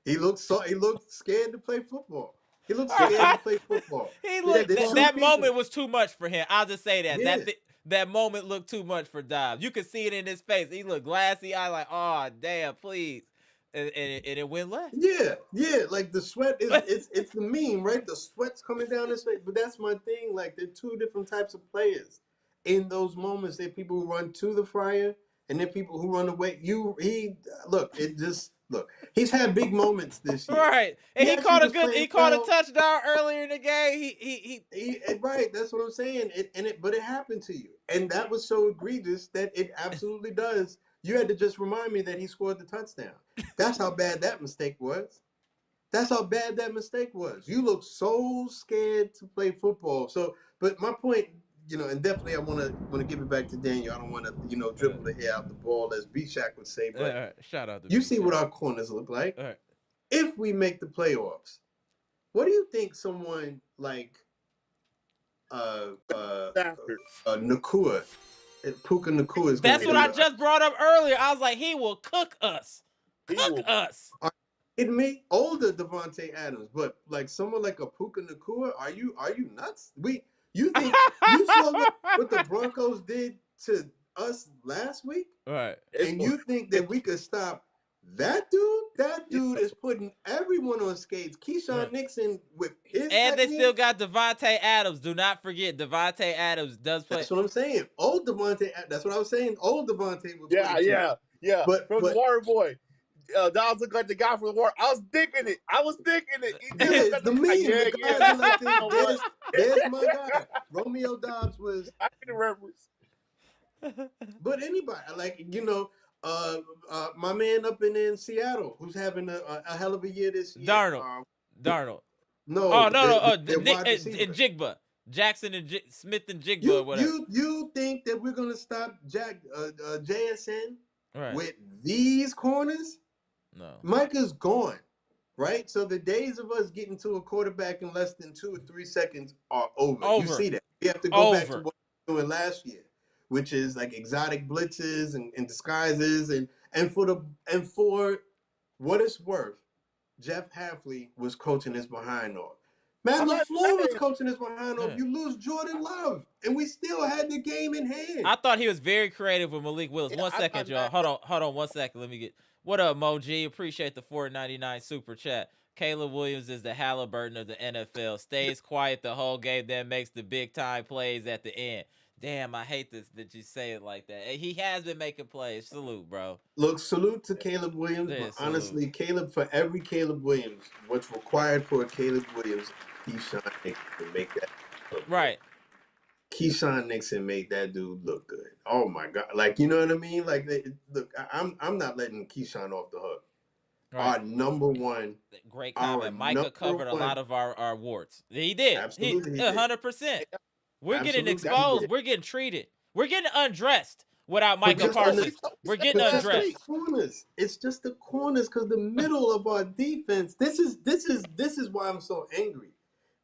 He looked scared to play football. He looked scared to play football. That moment was too much for him. I'll just say that. Yeah. That moment looked too much for Dobbs. You could see it in his face. He looked glassy eyed, like, oh damn, please. And it went left. Yeah, like the sweat is it's the meme, right? The sweat's coming down his face. But that's my thing. Like there are two different types of players in those moments. There are people who run to the fire, and there are people who run away. He's had big moments this year. Right, and he caught a touchdown earlier in the game. He right. That's what I'm saying. But it happened to you, and that was so egregious that it absolutely does. You had to just remind me that he scored the touchdown. That's how bad that mistake was. You look so scared to play football. So, but my point, and definitely I want to give it back to Daniel. I don't want to, dribble the hair out the ball, as B-Shack would say. But shout out to you see what our corners look like. If we make the playoffs, what do you think someone like Nakua, Puka Nakua is? That's what I just brought up earlier. I was like, he will cook us. Us. Are you kidding me? Older Devontae Adams, but like someone like a Puka Nakua, are you nuts? You think you saw what the Broncos did to us last week? Right. And you think that we could stop that dude? That dude is putting everyone on skates. Keisean Nixon with his and technique. They still got Devontae Adams. Do not forget, Devontae Adams does play. That's what I'm saying. Old Devontae. That's what I was saying. Old Devontae would play too. Yeah. But from the Water Boy. Dobbs looked like the guy from the war. I was thinking it. Yeah, the meme. The guys like there's my guy. Romeo Doubs was. I can remember. But anybody, like my man up in Seattle, who's having a hell of a year this year. Darnold. No. Oh no. Jigba. Jackson and Smith and Jigba. Or whatever. You think that we're gonna stop JSN right. with these corners? No. Micah's gone, right? So the days of us getting to a quarterback in less than 2 or 3 seconds are over. You see that. We have to go back to what we were doing last year, which is like exotic blitzes and disguises and for what it's worth, Jeff Hafley was coaching his behind off. Matt I'm not LaFleur was saying coaching his behind off. Yeah. You lose Jordan Love, and we still had the game in hand. I thought he was very creative with Malik Willis. yeah, One I'm second, not y'all. mad. Hold on 1 second. Let me get. What up, Mo G? Appreciate the 4.99 super chat. Caleb Williams is the Halliburton of the NFL. Stays quiet the whole game, then makes the big time plays at the end. Damn, I hate this that you say it like that. He has been making plays. Salute, bro. Look, salute to Caleb Williams, Yeah, but salute. honestly, Caleb, for every Caleb Williams, what's required for a Caleb Williams, Keisean Nixon to make that look good. Right. Keisean Nixon made that dude look good. Oh my God! Like, you know what I mean? Like, look, I'm not letting Keisean off the hook. Right. Our number one, Great our comment. Micah number covered a lot one, of our warts. He did. He absolutely he did. 100%. We're getting Absolutely he exposed. did. We're getting treated. We're getting undressed without But Micah just in the, Parsons. We're getting but just the undressed. corners. It's just the corners because the middle of our defense. This is why I'm so angry,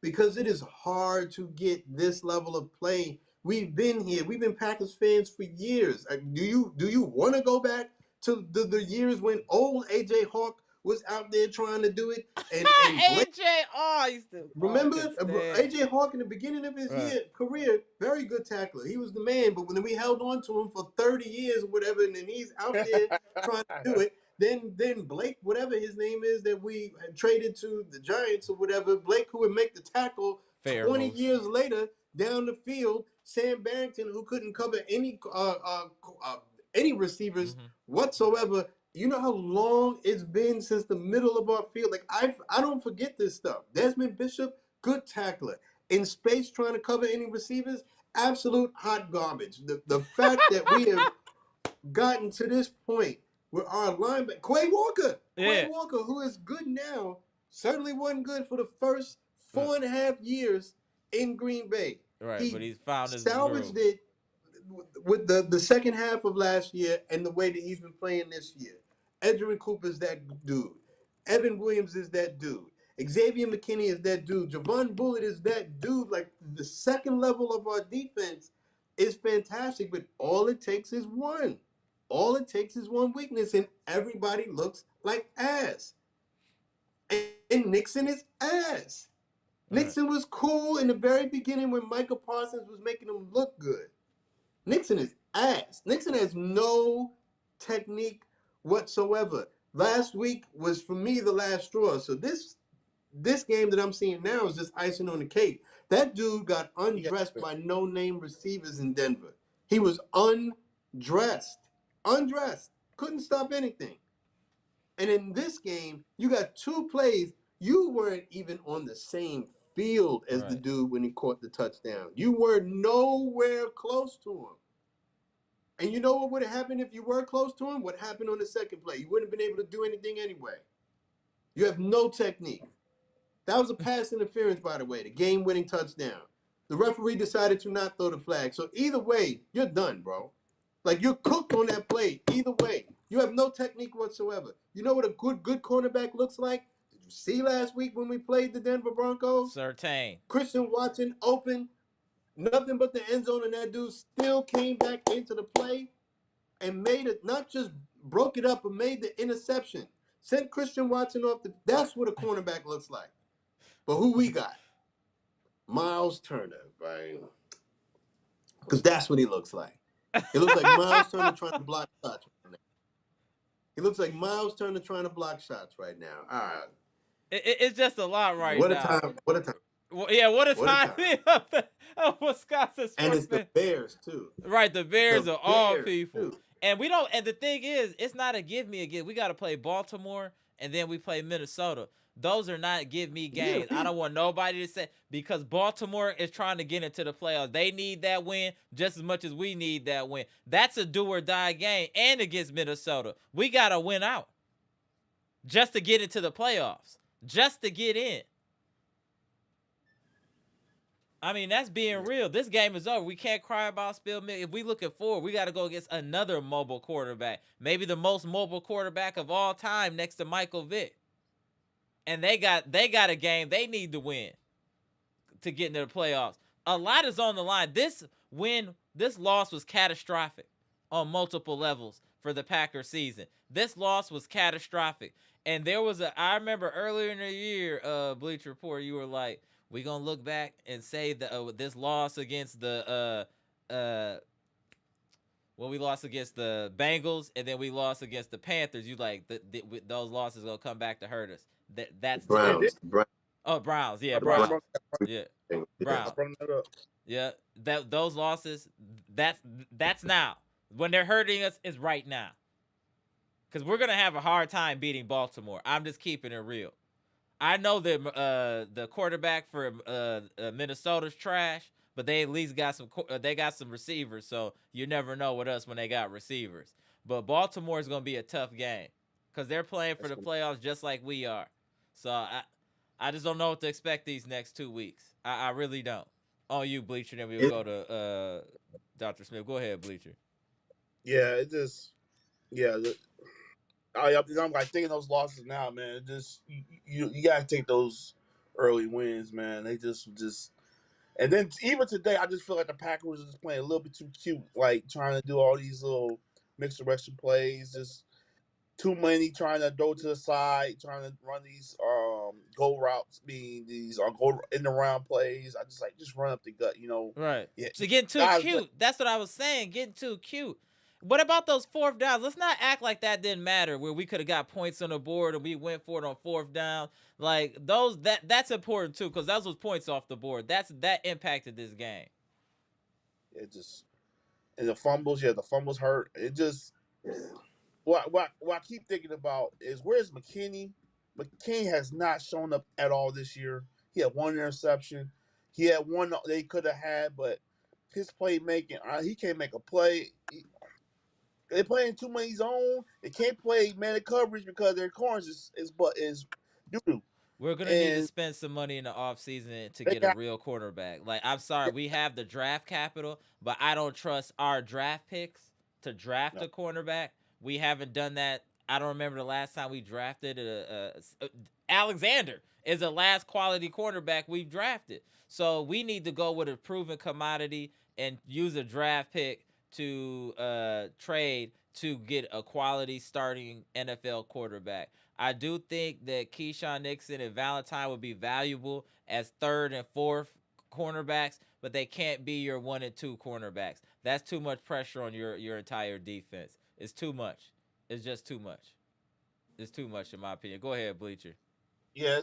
because it is hard to get this level of play. We've been here. We've been Packers fans for years. Do you want to go back to the years when old AJ Hawk was out there trying to do it and Blake? AJ, I used to. I Remember could stand. AJ Hawk in the beginning of his Right. career, very good tackler. He was the man, but when we held on to him for 30 years or whatever, and then he's out there trying to do it, then Blake, whatever his name is, that we had traded to the Giants or whatever, Blake, who would make the tackle Fair 20 moves. years later down the field, Sam Barrington, who couldn't cover any receivers whatsoever. You know how long it's been since the middle of our field? Like, I don't forget this stuff. Desmond Bishop, good tackler. In space trying to cover any receivers, absolute hot garbage. The fact that we have gotten to this point where our linebacker, Quay Walker, who is good now, certainly wasn't good for the first 4.5 years in Green Bay. Right, but he's found his salvaged groove. it with the second half of last year and the way that he's been playing this year. Edgerrin Cooper is that dude. Evan Williams is that dude. Xavier McKinney is that dude. Javon Bullitt is that dude. Like, the second level of our defense is fantastic, but all it takes is one. All it takes is one weakness, and everybody looks like ass. And Nixon is ass. Nixon was cool in the very beginning when Michael Parsons was making him look good. Nixon is ass. Nixon has no technique whatsoever. Last week was, for me, the last straw. So this game that I'm seeing now is just icing on the cake. That dude got undressed by no-name receivers in Denver. He was undressed. Couldn't stop anything. And in this game, you got two plays. You weren't even on the same field as the dude when he caught the touchdown. You were nowhere close to him. And you know what would have happened if you were close to him? What happened on the second play? You wouldn't have been able to do anything anyway. You have no technique. That was a pass interference, by the way, the game-winning touchdown. The referee decided to not throw the flag. So either way, you're done, bro. Like, you're cooked on that play. Either way. You have no technique whatsoever. You know what a good cornerback looks like? Did you see last week when we played the Denver Broncos? Certain. Christian Watson open, nothing but the end zone, and that dude still came back into the play and made it, not just broke it up, but made the interception. Sent Christian Watson off the. That's what a cornerback looks like. But who we got? Miles Turner, right? Because that's what he looks like. He looks like Miles Turner trying to block shots right now. He looks like Miles Turner trying to block shots right now. All right. It's just a lot right What now. a time. What a time. Well, yeah, what a time. Wisconsin And it's the sports Bears, too. Right, the Bears are all people. Too. And we don't, and the thing is, it's not a give me a give. We got to play Baltimore and then we play Minnesota. Those are not give me games. I don't want nobody to say, because Baltimore is trying to get into the playoffs. They need that win just as much as we need that win. That's a do or die game. And against Minnesota, we got to win out just to get into the playoffs, just to get in. I mean, that's being real. This game is over. We can't cry about spilled milk. If we looking forward, we got to go against another mobile quarterback, maybe the most mobile quarterback of all time next to Michael Vick. And they got a game they need to win to get into the playoffs. A lot is on the line. This loss was catastrophic on multiple levels for the Packers season. This loss was catastrophic. And I remember earlier in the year, Bleacher Report, you were like, we gonna look back and say that this loss against when we lost against the Bengals and then we lost against the Panthers, you like those losses gonna come back to hurt us. That's They tough. did. The Browns. Oh, Browns, yeah, I brought, I Browns, brought, yeah, Yeah. I Browns, brought that up. yeah. Those losses, that's now. When they're hurting us, is right now. Because we're gonna have a hard time beating Baltimore. I'm just keeping it real. I know that the quarterback for Minnesota's trash, but they at least got some receivers. So you never know with us when they got receivers. But Baltimore is gonna be a tough game because they're playing for the playoffs just like we are. So I just don't know what to expect these next 2 weeks. I really don't. On you, Bleacher. Then we'll go to Dr. Smith. Go ahead, Bleacher. Yeah, it just yeah. I'm like thinking those losses now, man. It just you gotta take those early wins, man. They just and then even today, I just feel like the Packers are just playing a little bit too cute, like trying to do all these little mixed direction plays, just too many trying to go to the side, trying to run these go routes, being these go in the round plays. I just like just run up the gut, Right. Yeah, So getting too guys, cute. That's what I was saying. Getting too cute. What about those fourth downs? Let's not act like that didn't matter. Where we could have got points on the board and we went for it on fourth down. Like that's important too, because those was points off the board. That impacted this game. it just and the fumbles. Yeah, the fumbles hurt. It just what I keep thinking about is where's McKinney? McKinney has not shown up at all this year. He had one interception. He had one they could have had, but his playmaking, he can't make a play. They playing too many zone. They can't play man coverage because their corners is doo doo. We're gonna need to And spend some money in the offseason to they get a got real quarterback. Like, I'm sorry, we have the draft capital, but I don't trust our draft picks to draft no. a cornerback. We haven't done that. I don't remember the last time we drafted Alexander is the last quality cornerback we've drafted. So we need to go with a proven commodity and use a draft pick to trade to get a quality starting NFL quarterback. I do think that Keisean Nixon and Valentine would be valuable as third and fourth cornerbacks, but they can't be your 1 and 2 cornerbacks. That's too much pressure on your entire defense. It's too much. It's just too much. It's too much in my opinion. Go ahead, Bleacher. Yeah,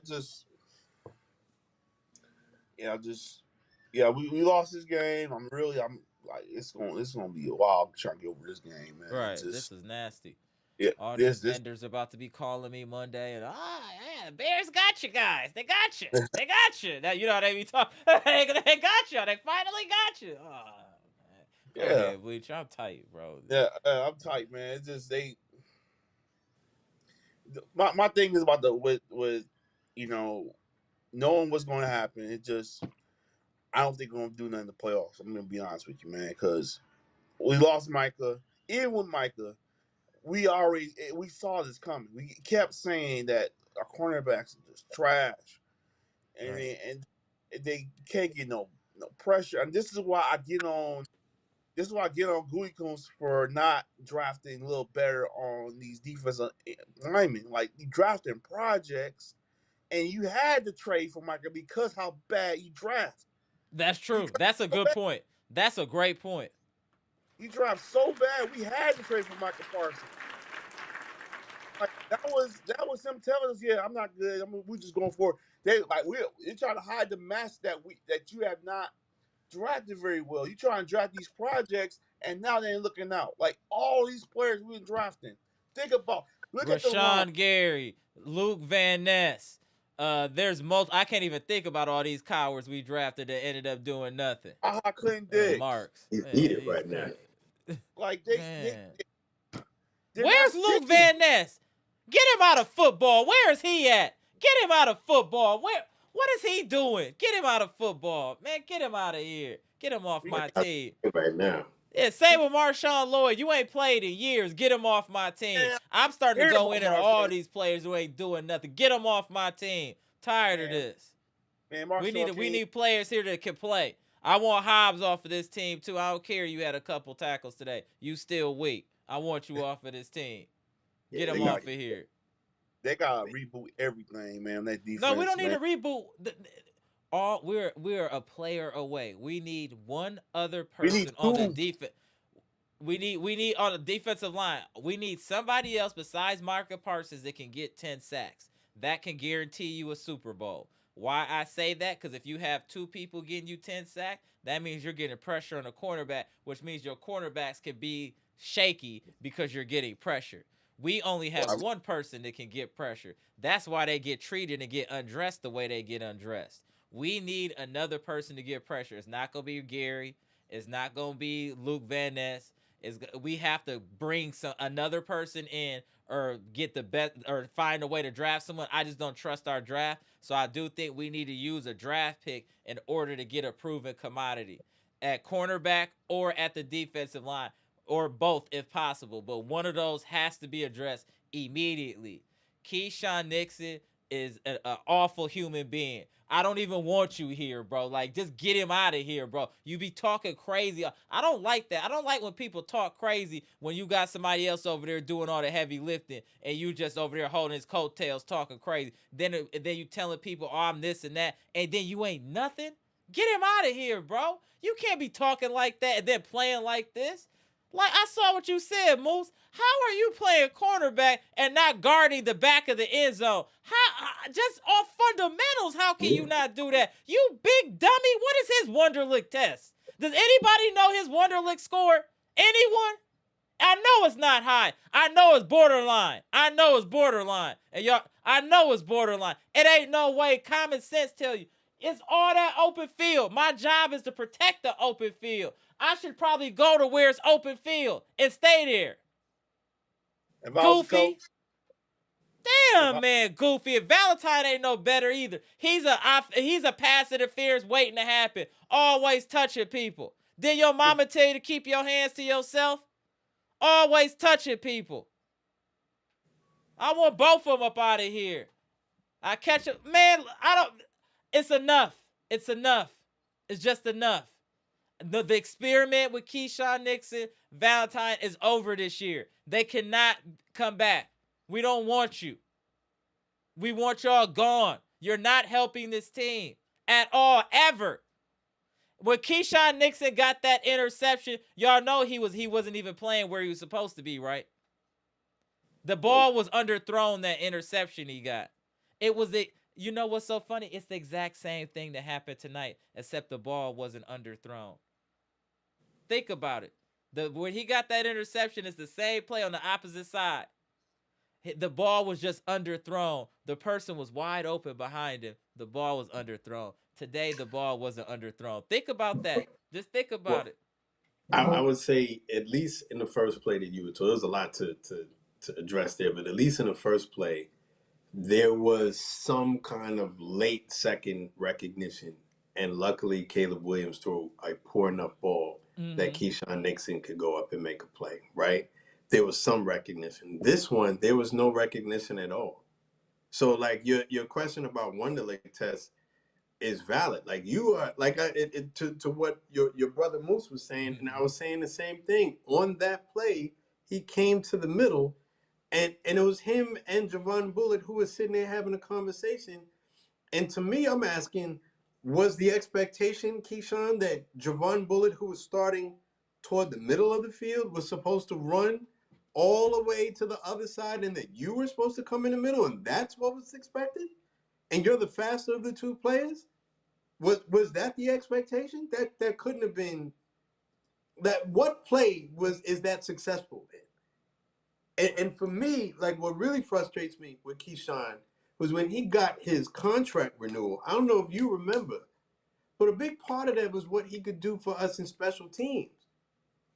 we lost this game. I'm like it's gonna be a while trying to get over this game, man. Right. This is nasty. Yeah, All this these vendors about to be calling me Monday and yeah, the Bears got you guys. They got you. They got you. Now you know how they be talking. They got you. They finally got you. Oh, man. Go ahead, Bleacher. I'm tight, bro. Yeah, I'm tight, man. It's just my thing is about with knowing what's going to happen. It just I don't think we're going to do nothing in the playoffs. I'm going to be honest with you, man, because we lost Micah. Even with Micah, we saw this coming. We kept saying that our cornerbacks are just trash, and Right. they can't get no pressure. And this is why I get on. This is why I get on Gutekunst for not drafting a little better on these defensive linemen. Like you drafting projects, and you had to trade for Micah because how bad you draft. That's You true. draft That's a so good bad. point. That's a great point. You draft so bad. We had to trade for Micah Parsons. Like that was him telling us, yeah, I'm not good. We're just going for it. They're trying to hide the mess that you have not drafted very well. You try and draft these projects, and now they ain't looking out. Like all these players we've been drafting. Look at the line. Rashan Gary, Luke Van Ness. There's I can't even think about all these cowards we drafted that ended up doing nothing. Clinton Diggs. Marks. He's Man, needed right now. Like Man. they're Where's not Luke sticking. Van Ness? Get him out of football. Where is he at? Get him out of football. What is he doing? Get him out of football. Man, get him out of here. Get him off my team. Right now. Yeah, same with Marshawn Lloyd. You ain't played in years. Get him off my team. Man, I'm starting to hear go about in on all Marshawn. these players who ain't doing nothing. Get them off my team. Tired of this. Man, We need players here that can play. I want Hobbs off of this team too. I don't care you had a couple tackles today. You still weak. I want you off of this team. Yeah, Get They him got off of here. they got to reboot everything, man. That No, we defense, don't need man. a reboot. All we're a player away. We need one other We need person on the two. defense. We need on the defensive line. We need somebody else besides Micah Parsons that can get 10 sacks. That can guarantee you a Super Bowl. Why I say that? Because if you have two people getting you 10 sacks, that means you're getting pressure on the cornerback, which means your cornerbacks could be shaky because you're getting pressure. We only have Well, one person that can get pressure. That's why they get treated and get undressed the way they get undressed. We need another person to get pressure. It's not gonna be Gary. It's not gonna be Luke Van Ness. We have to bring another person in or get the best or find a way to draft someone. I just don't trust our draft, so I do think we need to use a draft pick in order to get a proven commodity at cornerback or at the defensive line or both if possible. But one of those has to be addressed immediately. Keisean Nixon is an awful human being. I don't even want you here, bro. Like, just get him out of here, bro. You be talking crazy. I don't like that. I don't like when people talk crazy when you got somebody else over there doing all the heavy lifting and you just over there holding his coattails talking crazy. Then you telling people, oh, I'm this and that, and then you ain't nothing. Get him out of here, bro. You can't be talking like that and then playing like this. Like, I saw what you said, Moose. How are you playing cornerback and not guarding the back of the end zone? How just off fundamentals, how can you not do that? You big dummy. What is his Wonderlic test? Does anybody know his Wonderlic score? Anyone? I know it's not high. I know it's borderline. I know it's borderline. And y'all, I know it's borderline. It ain't no way common sense tell you. It's all that open field. My job is to protect the open field. I should probably go to where it's open field and stay there. if I was a Goofy. coach, if Damn, I, man, Goofy. And Valentine ain't no better either. He's a pass interference waiting to happen. Always touching people. Did your mama tell you to keep your hands to yourself? Always touching people. I want both of them up out of here. I catch it. Man, I don't. It's enough. It's enough. It's just enough. The experiment with Keisean Nixon, Valentine is over this year. They cannot come back. We don't want you. We want y'all gone. You're not helping this team at all, ever. When Keisean Nixon got that interception, y'all know he wasn't even playing where he was supposed to be, right? The ball was underthrown, that interception he got. It was you know what's so funny? It's the exact same thing that happened tonight, except the ball wasn't underthrown. Think about it. When he got that interception, it's the same play on the opposite side. The ball was just underthrown. The person was wide open behind him. The ball was underthrown. Today, the ball wasn't underthrown. Think about that. Just think about it. I would say at least in the first play that you were told, there was a lot to address there, but at least in the first play, there was some kind of late second recognition. And luckily, Caleb Williams threw a poor enough ball that Keisean Nixon could go up and make a play, right? There was some recognition. This one, there was no recognition at all. So, like, your question about Wonderlic test is valid. Like, you are, like, to what your brother Moose was saying, and I was saying the same thing. On that play, he came to the middle, and it was him and Javon Bullitt who was sitting there having a conversation. And to me, I'm asking, was the expectation, Keisean, that Javon Bullitt, who was starting toward the middle of the field, was supposed to run all the way to the other side and that you were supposed to come in the middle and that's what was expected? And you're the faster of the two players? Was that the expectation? That couldn't have been that. What play is that successful in? And for me, like, what really frustrates me with Keisean was when he got his contract renewal. I don't know if you remember, but a big part of that was what he could do for us in special teams.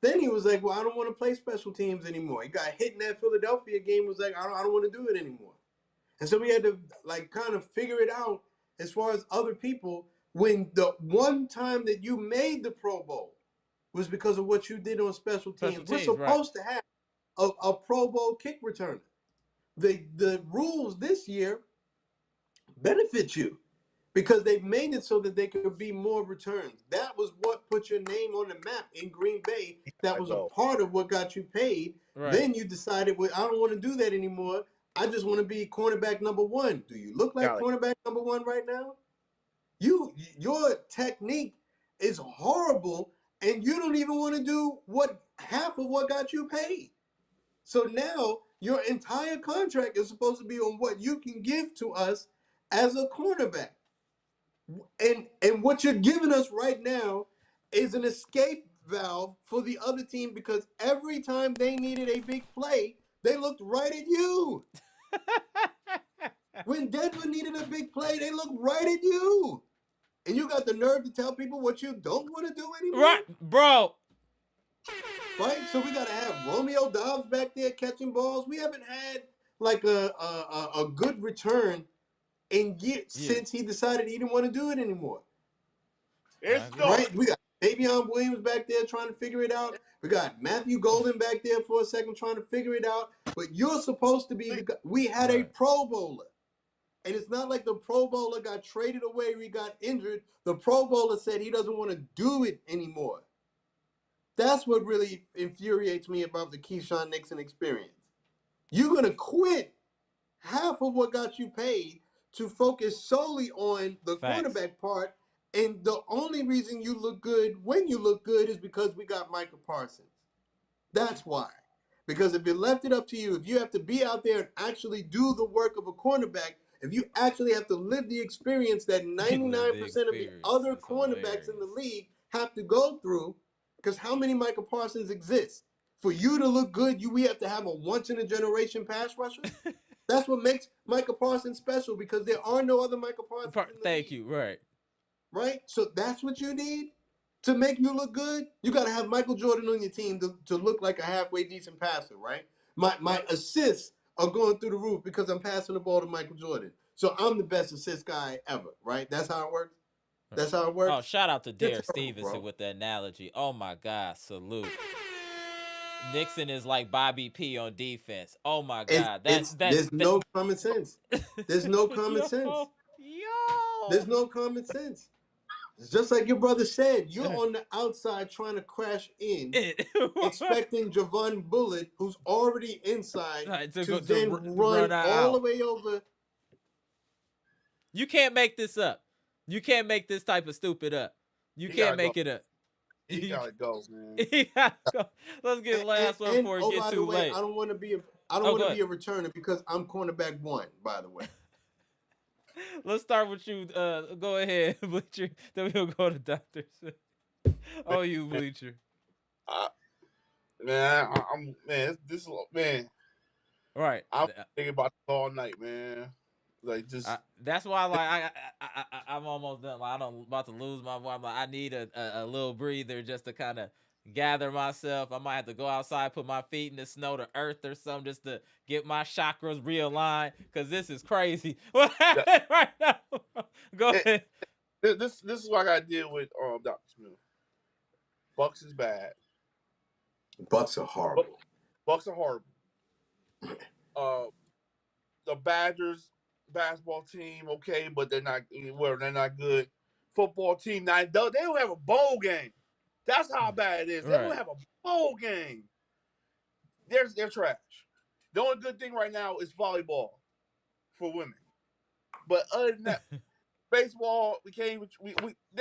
Then he was like, well, I don't want to play special teams anymore. He got hit in that Philadelphia game, was like, I don't want to do it anymore. And so we had to, like, kind of figure it out as far as other people, when the one time that you made the Pro Bowl was because of what you did on special teams. We're Right. supposed to have a Pro Bowl kick returner. The rules this year benefit you. because they made it so that there could be more returns. That was what put your name on the map in Green Bay. That I was a go. part of what got you paid. Right. Then you decided, well, I don't want to do that anymore. I just want to be cornerback number one. Do you look like Got it. cornerback number one right now? Your technique is horrible, and you don't even want to do what half of what got you paid. So now your entire contract is supposed to be on what you can give to us as a cornerback. And what you're giving us right now is an escape valve for the other team, because every time they needed a big play, they looked right at you. When Denver needed a big play, they looked right at you. And you got the nerve to tell people what you don't want to do anymore? Right, bro. Right? So we got to have Romeo Doubs back there catching balls. We haven't had like a good return in years since he decided he didn't want to do it anymore. It's Right? starting. We got Keisean Williams back there trying to figure it out. We got Matthew Golden back there for a second trying to figure it out. But you're supposed to be the guy. We had a Pro Bowler. And it's not like the Pro Bowler got traded away or he got injured. The Pro Bowler said he doesn't want to do it anymore. That's what really infuriates me about the Keisean Nixon experience. You're going to quit half of what got you paid to focus solely on the cornerback part. And the only reason you look good when you look good is because we got Micah Parsons. That's why. Because if you left it up to you, if you have to be out there and actually do the work of a cornerback, if you actually have to live the experience that 99% of the other cornerbacks in the league have to go through, because how many Micah Parsons exist? For you to look good, we have to have a once-in-a-generation pass rusher? That's what makes Micah Parsons special, because there are no other Micah Parsons in the league. Thank you, right. Right? So that's what you need to make you look good? You got to have Michael Jordan on your team to look like a halfway decent passer, right? My assists are going through the roof because I'm passing the ball to Michael Jordan. So I'm the best assist guy ever, right? That's how it works? That's how it works? Oh, shout out to Derek Stevenson with the analogy. Oh, my God. Salute. Nixon is like Bobby P on defense. Oh, my God. There's no common sense. There's no common sense. Yo. There's no common sense. It's just like your brother said, you're on the outside trying to crash in, expecting Javon Bullitt, who's already inside, to then run all the way over. You can't make this up. You can't make this type of stupid up. You can't make it up. He gotta go, man. He gotta go. Let's get the last one before it gets too late. I don't want to be a returner because I'm cornerback one, by the way. Let's start with you. Go ahead, Bleacher. Then we'll go to Dr. Oh, you, Bleacher. Man, this is man. Right. I'm thinking about this all night, man. Like just that's why I'm almost done. Like I'm about to lose my voice. I'm like, I need a little breather just to kind of gather myself. I might have to go outside, put my feet in the snow to earth or something just to get my chakras realigned, because this is crazy. What happened right now? Go ahead. This is what I gotta deal with Dr. Smith. Bucks is bad. Bucks are horrible. Bucks are horrible. The Badgers basketball team, okay, but they're not good. Football team, they don't have a bowl game. That's how bad it is. They don't have a bowl game. They're trash. The only good thing right now is volleyball for women. But other than that, baseball, they're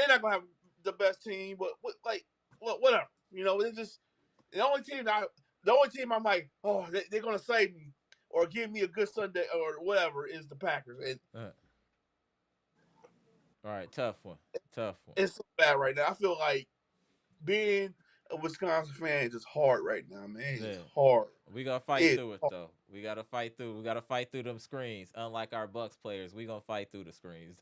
not gonna have the best team, but whatever. You know, it's just the only team I'm like, oh, they're gonna save me or give me a good Sunday or whatever is the Packers. All right, tough one. It's so bad right now. I feel like being a Wisconsin fan is just hard right now, man. It's hard. We gonna fight through it though. We gotta fight through. We gotta fight through them screens. Unlike our Bucks players, we gonna fight through the screens.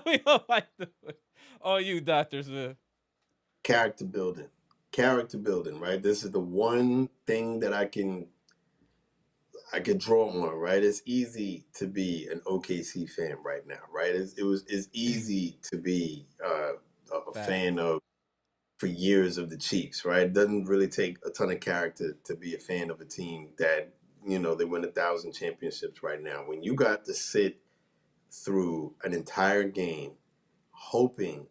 We gonna fight through it. Oh, you, Dr. Smith. Character building, right? This is the one thing that I can draw on, right? It's easy to be an OKC fan right now, right? It's easy to be a fan of, for years, of the Chiefs, right? It doesn't really take a ton of character to be a fan of a team that, they win 1,000 championships right now. When you got to sit through an entire game hoping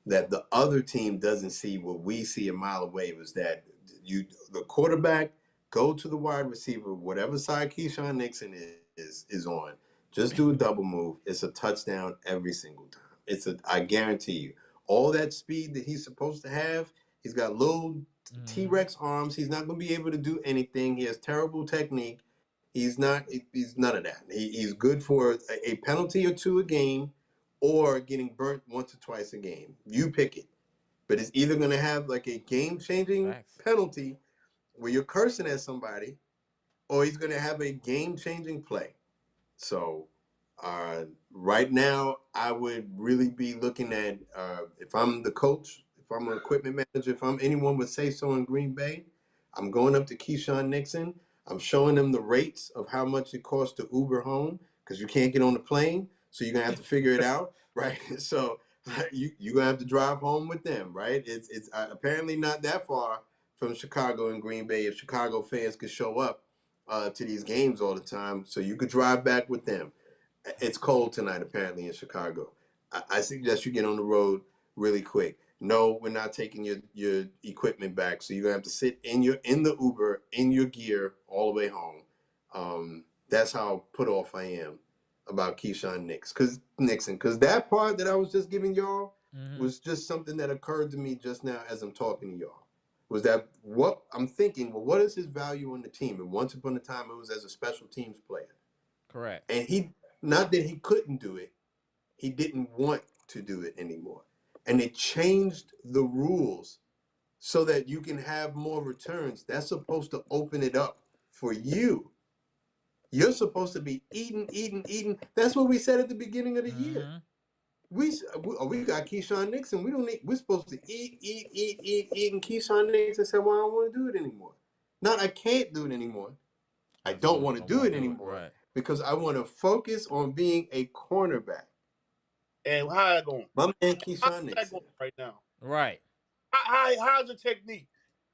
that the other team doesn't see what we see a mile away, was that the quarterback go to the wide receiver, whatever side Keisean Nixon is on. Just do a double move. It's a touchdown every single time. I guarantee you, all that speed that he's supposed to have, he's got little T-Rex arms. He's not going to be able to do anything. He has terrible technique. He's none of that. He's good for a penalty or two a game, or getting burnt once or twice a game. You pick it. But it's either going to have like a game-changing Facts. penalty where you're cursing at somebody, or he's going to have a game-changing play. So right now, I would really be looking at, if I'm the coach, if I'm an equipment manager, if I'm anyone would say so in Green Bay, I'm going up to Keisean Nixon. I'm showing them the rates of how much it costs to Uber home, because you can't get on the plane, so you're gonna have to figure it out, right? So you're gonna have to drive home with them, right? It's apparently not that far from Chicago and Green Bay if Chicago fans could show up to these games all the time, so you could drive back with them. It's cold tonight, apparently, in Chicago. I suggest you get on the road really quick. No, we're not taking your equipment back, so you're gonna have to sit in the Uber in your gear all the way home. That's how put off I am about Keisean Nixon, because that part that I was just giving y'all was just something that occurred to me just now as I'm talking to y'all. Was that what I'm thinking? Well, what is his value on the team? And once upon a time, it was as a special teams player. Correct. And he, not that he couldn't do it, he didn't want to do it anymore. And it changed the rules so that you can have more returns. That's supposed to open it up for you. You're supposed to be eating. That's what we said at the beginning of the year. We got Keisean Nixon. We don't need. We're supposed to eat. And Keisean Nixon said, "Well, I don't want to do it anymore. Not I can't do it anymore. I don't want to do it anymore Right. because I want to focus on being a cornerback." And how that going? My man How's Keisean that Nixon. going right now? Right. How's the technique?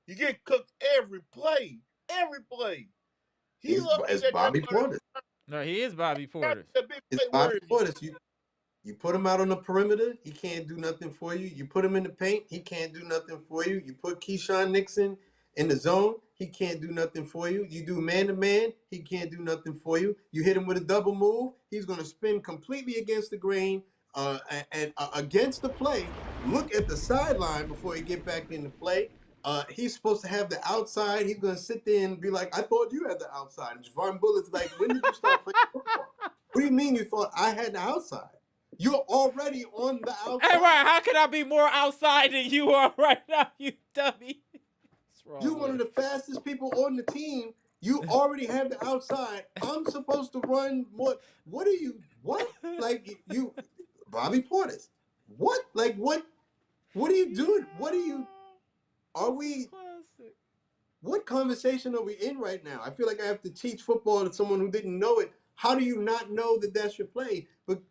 You get cooked every play. Every play. He loves It's that Bobby Portis. No, he is Bobby Porter. big It's play. Where Bobby is he? Portis. You put him out on the perimeter, he can't do nothing for you. You put him in the paint, he can't do nothing for you. You put Keisean Nixon in the zone, he can't do nothing for you. You do man to man, he can't do nothing for you. You hit him with a double move, he's going to spin completely against the grain and against the play. Look at the sideline before he get back into play. He's supposed to have the outside. He's going to sit there and be like, "I thought you had the outside." And Javon Bullett's like, "When did you start playing football? What do you mean you thought I had the outside? You're already on the outside. Hey, right. How can I be more outside than you are right now, you dummy? You're one of the fastest people on the team. You already have the outside. I'm supposed to run more. What are you? What? Like you, Bobby Portis? What? Like what? What are you doing? What are you? Are we? What conversation are we in right now? I feel like I have to teach football to someone who didn't know it. How do you not know that that's your play?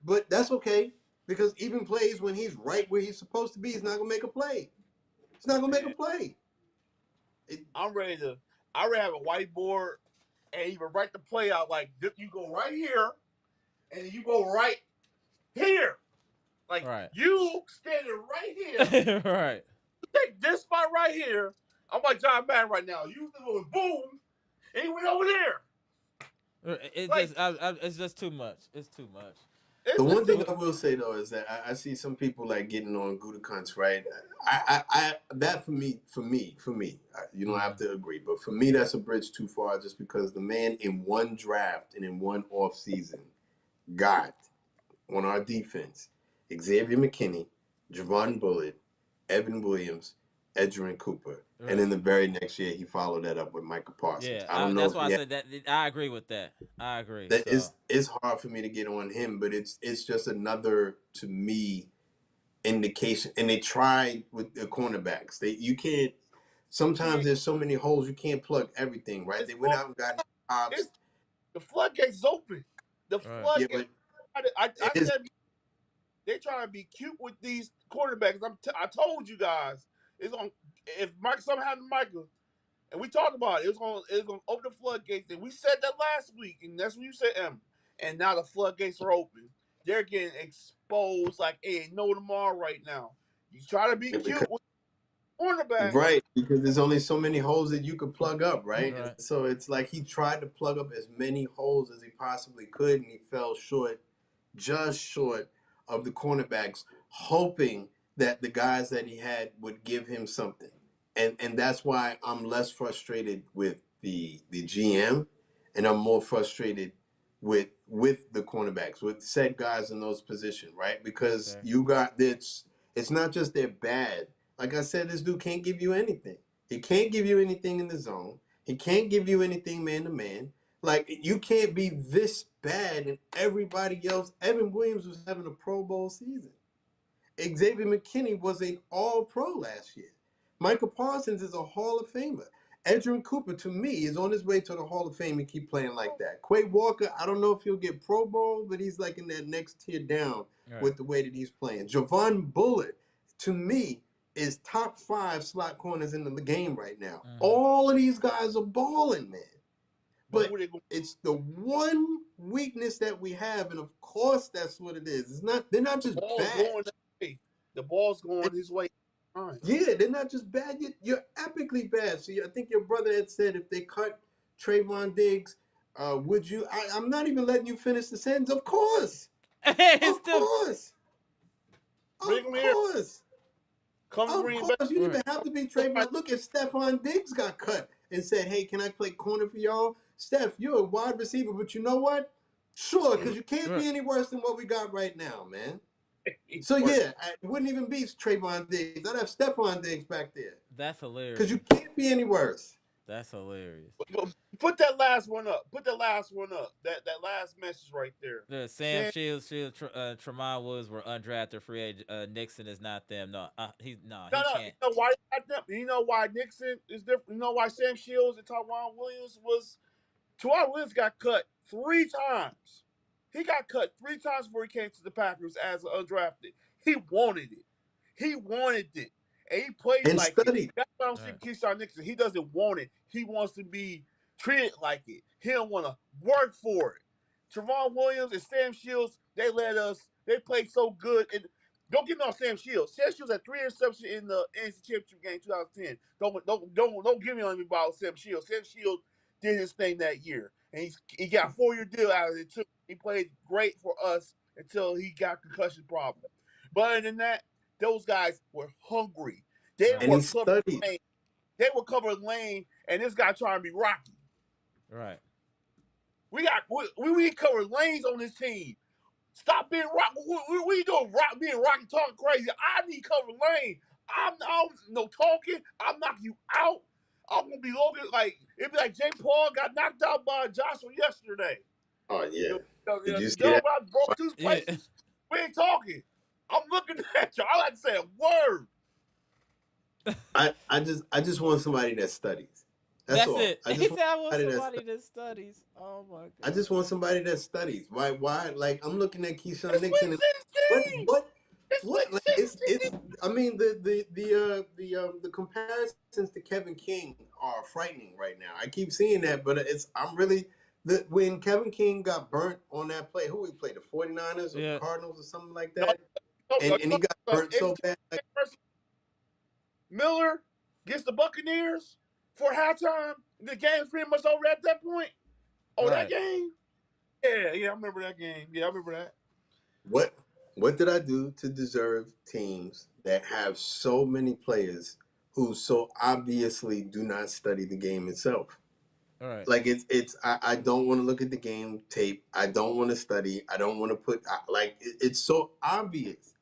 But that's okay, because even plays when he's right where he's supposed to be, he's not gonna make a play. He's not gonna make a play. I'm ready to. I ready to have a whiteboard and even write the play out like you go right here, and you go right here. Like Right. you standing right here. Right. Take this spot right here. I'm like John Madden right now. You go boom, and he went over there. It Like, just, it's just too much. It's too much. The one thing I will say though is that I see some people like getting on Gutekunst, right? That for me, you don't have to agree, but for me, that's a bridge too far, just because the man in one draft and in one off season got on our defense Xavier McKinney, Javon Bullitt, Evan Williams, Edgerrin Cooper. Right. And then the very next year, he followed that up with Michael Parsons. Yeah, I don't know. That's why I said that. I agree with that. I agree. That it's hard for me to get on him, but it's just another, to me, indication. And they tried with the cornerbacks. You can't. Sometimes there's so many holes you can't plug everything. Right? They went out and got Doubs. The floodgates is open. The floodgates. Yeah, I said they trying to be cute with these quarterbacks. I told you guys it's on. If Mike somehow had Michael, and we talked about it, it's gonna open the floodgates. And we said that last week, and that's what you said, M. And now the floodgates are open, they're getting exposed like ain't no tomorrow right now. You try to be cute with cornerback. Right, because there's only so many holes that you could plug up, right? And Right. so it's like he tried to plug up as many holes as he possibly could, and he fell short, just short of the cornerbacks, hoping that the guys that he had would give him something. And that's why I'm less frustrated with the GM, and I'm more frustrated with the cornerbacks, with said guys in those positions, right? Yes, Because sir. you got this. It's not just they're bad. Like I said, this dude can't give you anything. He can't give you anything in the zone. He can't give you anything man to man. Like you can't be this bad and everybody else. Evan Williams was having a Pro Bowl season. Xavier McKinney was an All-Pro last year. Michael Parsons is a Hall of Famer. Edgerrin Cooper, to me, is on his way to the Hall of Fame and keep playing like that. Quay Walker, I don't know if he'll get Pro Bowl, but he's like in that next tier down Right. with the way that he's playing. Javon Bullard, to me, is top 5 slot corners in the game right now. Mm-hmm. All of these guys are balling, man. But But who they going? it's the one weakness that we have, and of course that's what it is. It's not they're not The just ball's bad. going that way. The ball's going his way. Fine. Yeah, they're not just bad. You're epically bad. So I think your brother had said if they cut Trayvon Diggs, would you? I'm not even letting you finish the sentence. Of course, It's of still course, Bring of him here. course, Come to of Green Bay. course. You didn't right. even have to be Trayvon. Look, if Stephon Diggs got cut and said, "Hey, can I play corner for y'all?" Steph, you're a wide receiver, but you know what? Sure, because you can't Right. be any worse than what we got right now, man. He's So worse. yeah, it wouldn't even be Trayvon Diggs. I'd have Stephon Diggs back there. That's Because you hilarious. can't be any worse. That's hilarious. Put that last one up. Put that last one up. That last message right there. The Sam Sam, Shields, Tremont Woods were undrafted free agent. Nixon is not them. No, no, he no. You can't. know why? You know why Nixon is different. You know why Sam Shields and Tyrone Williams was. Tyrone Williams got cut 3 times. He got cut 3 times before he came to the Packers as an undrafted. He wanted it. He wanted it. And he played And like it. study. That's why I'm saying Right. Keisean Nixon. He doesn't want it. He wants to be treated like it. He don't want to work for it. Trevon Williams and Sam Shields, they played so good. And don't get me on Sam Shields. Sam Shields had 3 interceptions in the NFC Championship game 2010. Don't get me on me about Sam Shields. Sam Shields did his thing that year. And he got a 4-year deal out of it too. He played great for us until he got concussion problem. But other than that, those guys were hungry. They Right. And were he covering studied. lane. They were covering lane, and this guy trying to be Rocky. Right. We cover lanes on this team. Stop being rock. We doing rock being Rocky talking crazy. I need cover lane. I'm no talking. I'm knocking you out. I'm gonna be Logan like it'd be like Jay Paul got knocked out by Joshua yesterday. Oh yeah. Did you see Yo, that? I broke 2 Yeah. places. We ain't talking. I'm looking at you. I like to say a word. I just want somebody that studies. That's That's all. it. I He just want said, "I want somebody that somebody studies. that studies." Oh my I god. just want somebody that studies. Why? Like I'm looking at Keisean It's Nixon week and what 16. what It's what week like it's 16. I mean the comparisons to Kevin King are frightening right now. I keep seeing that, but I'm really when Kevin King got burnt on that play, who he played, the 49ers or the Yeah. Cardinals or something like No, that, and he got no, burnt so bad. Like, Miller gets the Buccaneers for halftime. The game's pretty much over at that point. Oh, that Right. game? Yeah, I remember that game. Yeah, I remember that. what what did I do to deserve teams that have so many players who so obviously do not study the game itself? Right. Like I don't want to look at the game tape. I don't want to study. I don't want to it's so obvious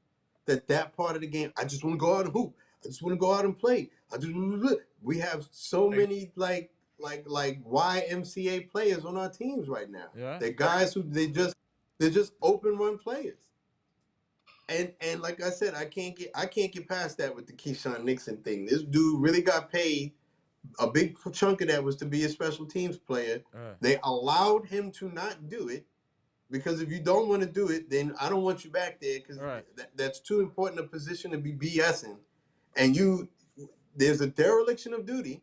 that part of the game. I just want to go out and hoop. I just want to go out and play. We have so many like YMCA players on our teams right now. Yeah. They're guys who they're just open run players. And like I said, I can't get past that with the Keisean Nixon thing. This dude really got paid. A big chunk of that was to be a special teams player. Right. They allowed him to not do it because if you don't want to do it, then I don't want you back there because Right. that's too important a position to be BSing. And there's a dereliction of duty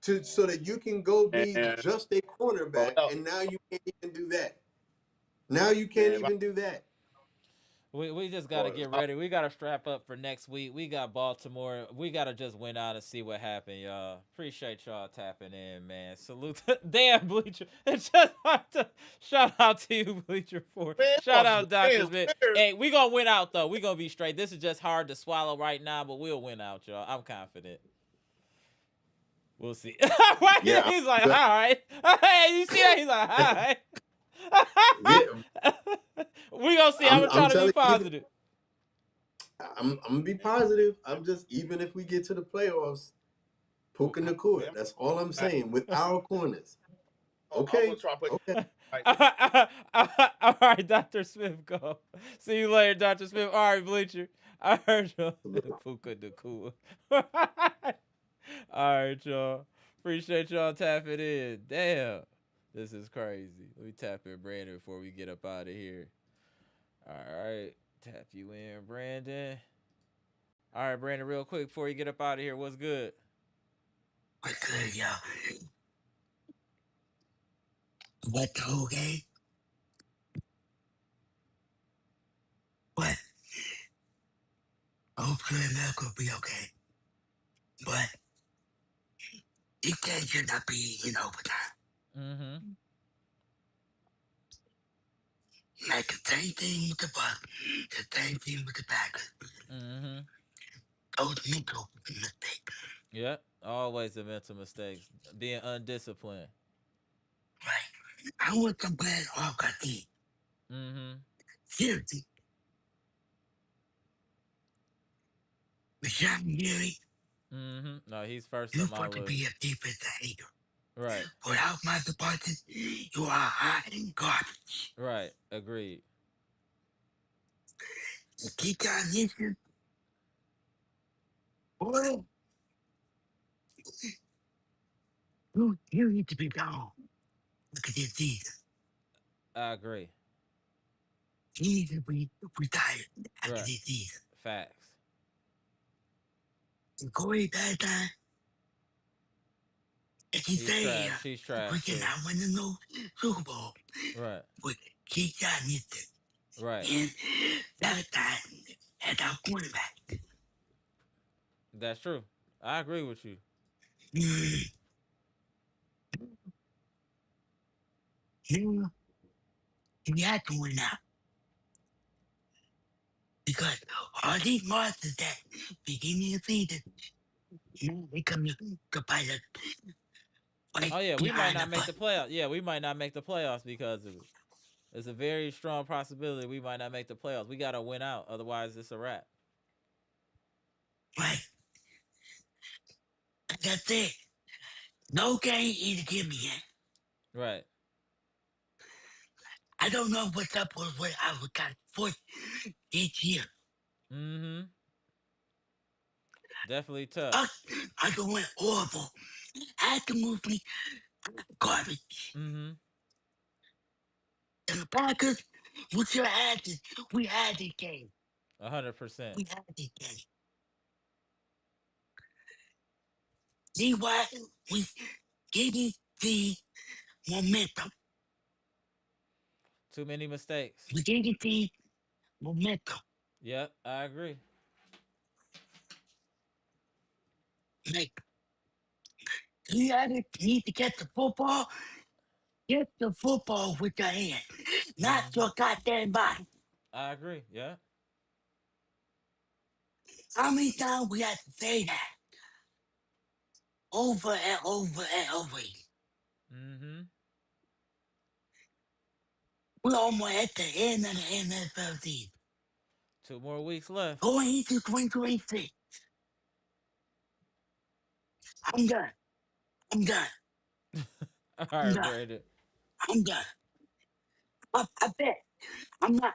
so that you can go be And just a cornerback, well, and now you can't even do that. Now you can't man, even do that. We just gotta But get ready. We gotta strap up for next week. We got Baltimore. We gotta just win out and see what happened, y'all. Appreciate y'all tapping in, man. Salute. Damn, Bleacher. It's just hard to shout out to you, Bleacher Four. man, Shout lost to the out, Doctor damn Smith. Bears. Hey, we gonna win out though. We gonna be straight. This is just hard to swallow right now, but we'll win out, y'all. I'm confident. We'll see. Yeah, He's like, all right. Hey, you see that? He's like, all right. yeah. We gonna see. I'm gonna try I'm to be telling you, positive. I'm gonna be positive. I'm just even if we get to the playoffs, poking the court. Man, That's all I'm I'm, saying with our corners. I'm gonna Okay, try to play okay. like All right, Dr. Smith, go. See you later, Dr. Smith. All right, Bleacher. I heard you. Puka the cool. All right, y'all. Appreciate y'all tapping in. Damn. This is crazy. Let me tap in Brandon before we get up out of here. All right. Tap you in, Brandon. All right, Brandon, real quick before you get up out of here, what's good? What's good, y'all? What the whole game? But hopefully that's gonna be okay. But this game should not be in overtime. Mm-hmm. Like the same thing with the Bucks, the same thing with the Packers. Mm-hmm. Those mental mistakes, Yep. Always the mental mistakes. Being undisciplined. right? I want some bad off got team. Mm-hmm. Seriously, Rashan Gary, Mm-hmm. No, he's first you're on my supposed to list. be a defensive hater. Right. Without my supporters, you are hot and garbage. Right. Agreed. Keisean Nixon, boy, you need to be gone. Look at this season. I agree. He needs to be retired after Right. this season. Facts. And Corey Valentine, as he He's say trash. here, He's we trash too. cannot win no Super Bowl Right. with Keisean Nixon Right. and Valentine as our quarterback. That's true. I agree with you. Mm, you, we have to win now because all these monsters that beginning of the season, they come to bite us right Oh yeah, we might behind the not make butt. the playoffs. Yeah, we might not make the playoffs because of it. It's a very strong possibility we might not make the playoffs. We gotta win out, otherwise it's a wrap. Right? That's it. No game is a gimme yet. Right. I don't know what's up with what I was got for this year. Mm-hmm. Definitely tough. Us are doing horrible. Absolutely garbage. Mm-hmm. And the Packers, with your asses, we had this game. 100%. We had this game. See why we getting the momentum. Too many mistakes. We getting the momentum. Yep, I agree. Like, you either need to get the football with your hand, not Mm-hmm. your goddamn body. I agree. Yeah. How many times we have to say that over and over and over again? Mm-hmm. We're almost at the end of the NFL season. 2 more weeks left. Going into 2026. I'm done. I'm done. All I'm right, done. Brandon. I'm done. I bet I'm not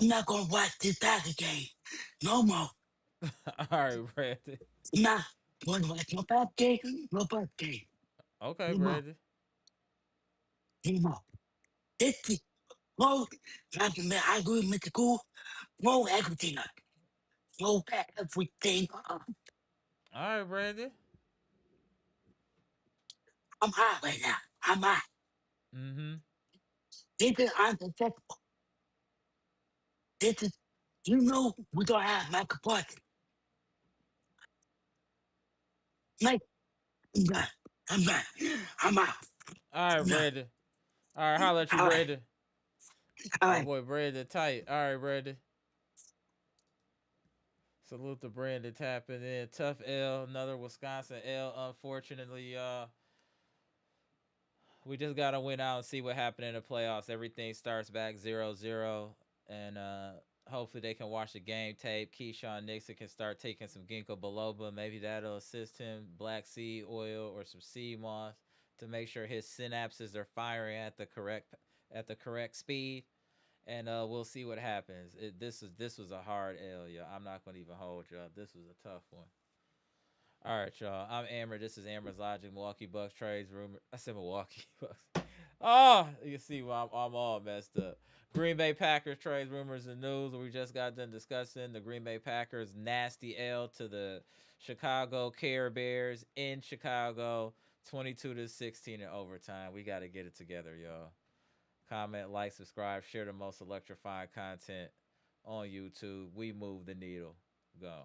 I'm not gonna watch this Packer game no more. All right, Brandon. I'm not gonna watch no Packer game, no Bucks game. Okay, No more. Brandon. No more. This is throw I agree with Mr. Cool. Throw everything up. Throw everything up. All right, Brandon. I'm hot right now. I'm hot. Mm-hmm. This is unacceptable. this is, you know, we don't have Michael Parsons. Mike, I'm done. I'm done. I'm out. All right, I'm done. Brandon. All right, holla at you, All right. Brandon. All My right. boy Brandon tight. All right, Brandon. Salute to Brandon tapping in. Tough L, another Wisconsin L. Unfortunately, we just gotta win out and see what happened in the playoffs. Everything starts back 0-0, and hopefully they can watch the game tape. Keisean Nixon can start taking some ginkgo biloba. Maybe that'll assist him. Black seed oil or some sea moss to make sure his synapses are firing at the correct speed. And we'll see what happens. This was a hard L, yo. I'm not gonna even hold y'all. This was a tough one. All right, y'all. I'm Amber. This is Amber's Logic. Milwaukee Bucks trades rumor. I said Milwaukee Bucks. Oh, you can see why I'm all messed up. Green Bay Packers trades rumors and news. We just got done discussing the Green Bay Packers nasty L to the Chicago Care Bears in Chicago, 22-16 in overtime. We got to get it together, y'all. Comment, like, subscribe, share the most electrifying content on YouTube. We move the needle. Go.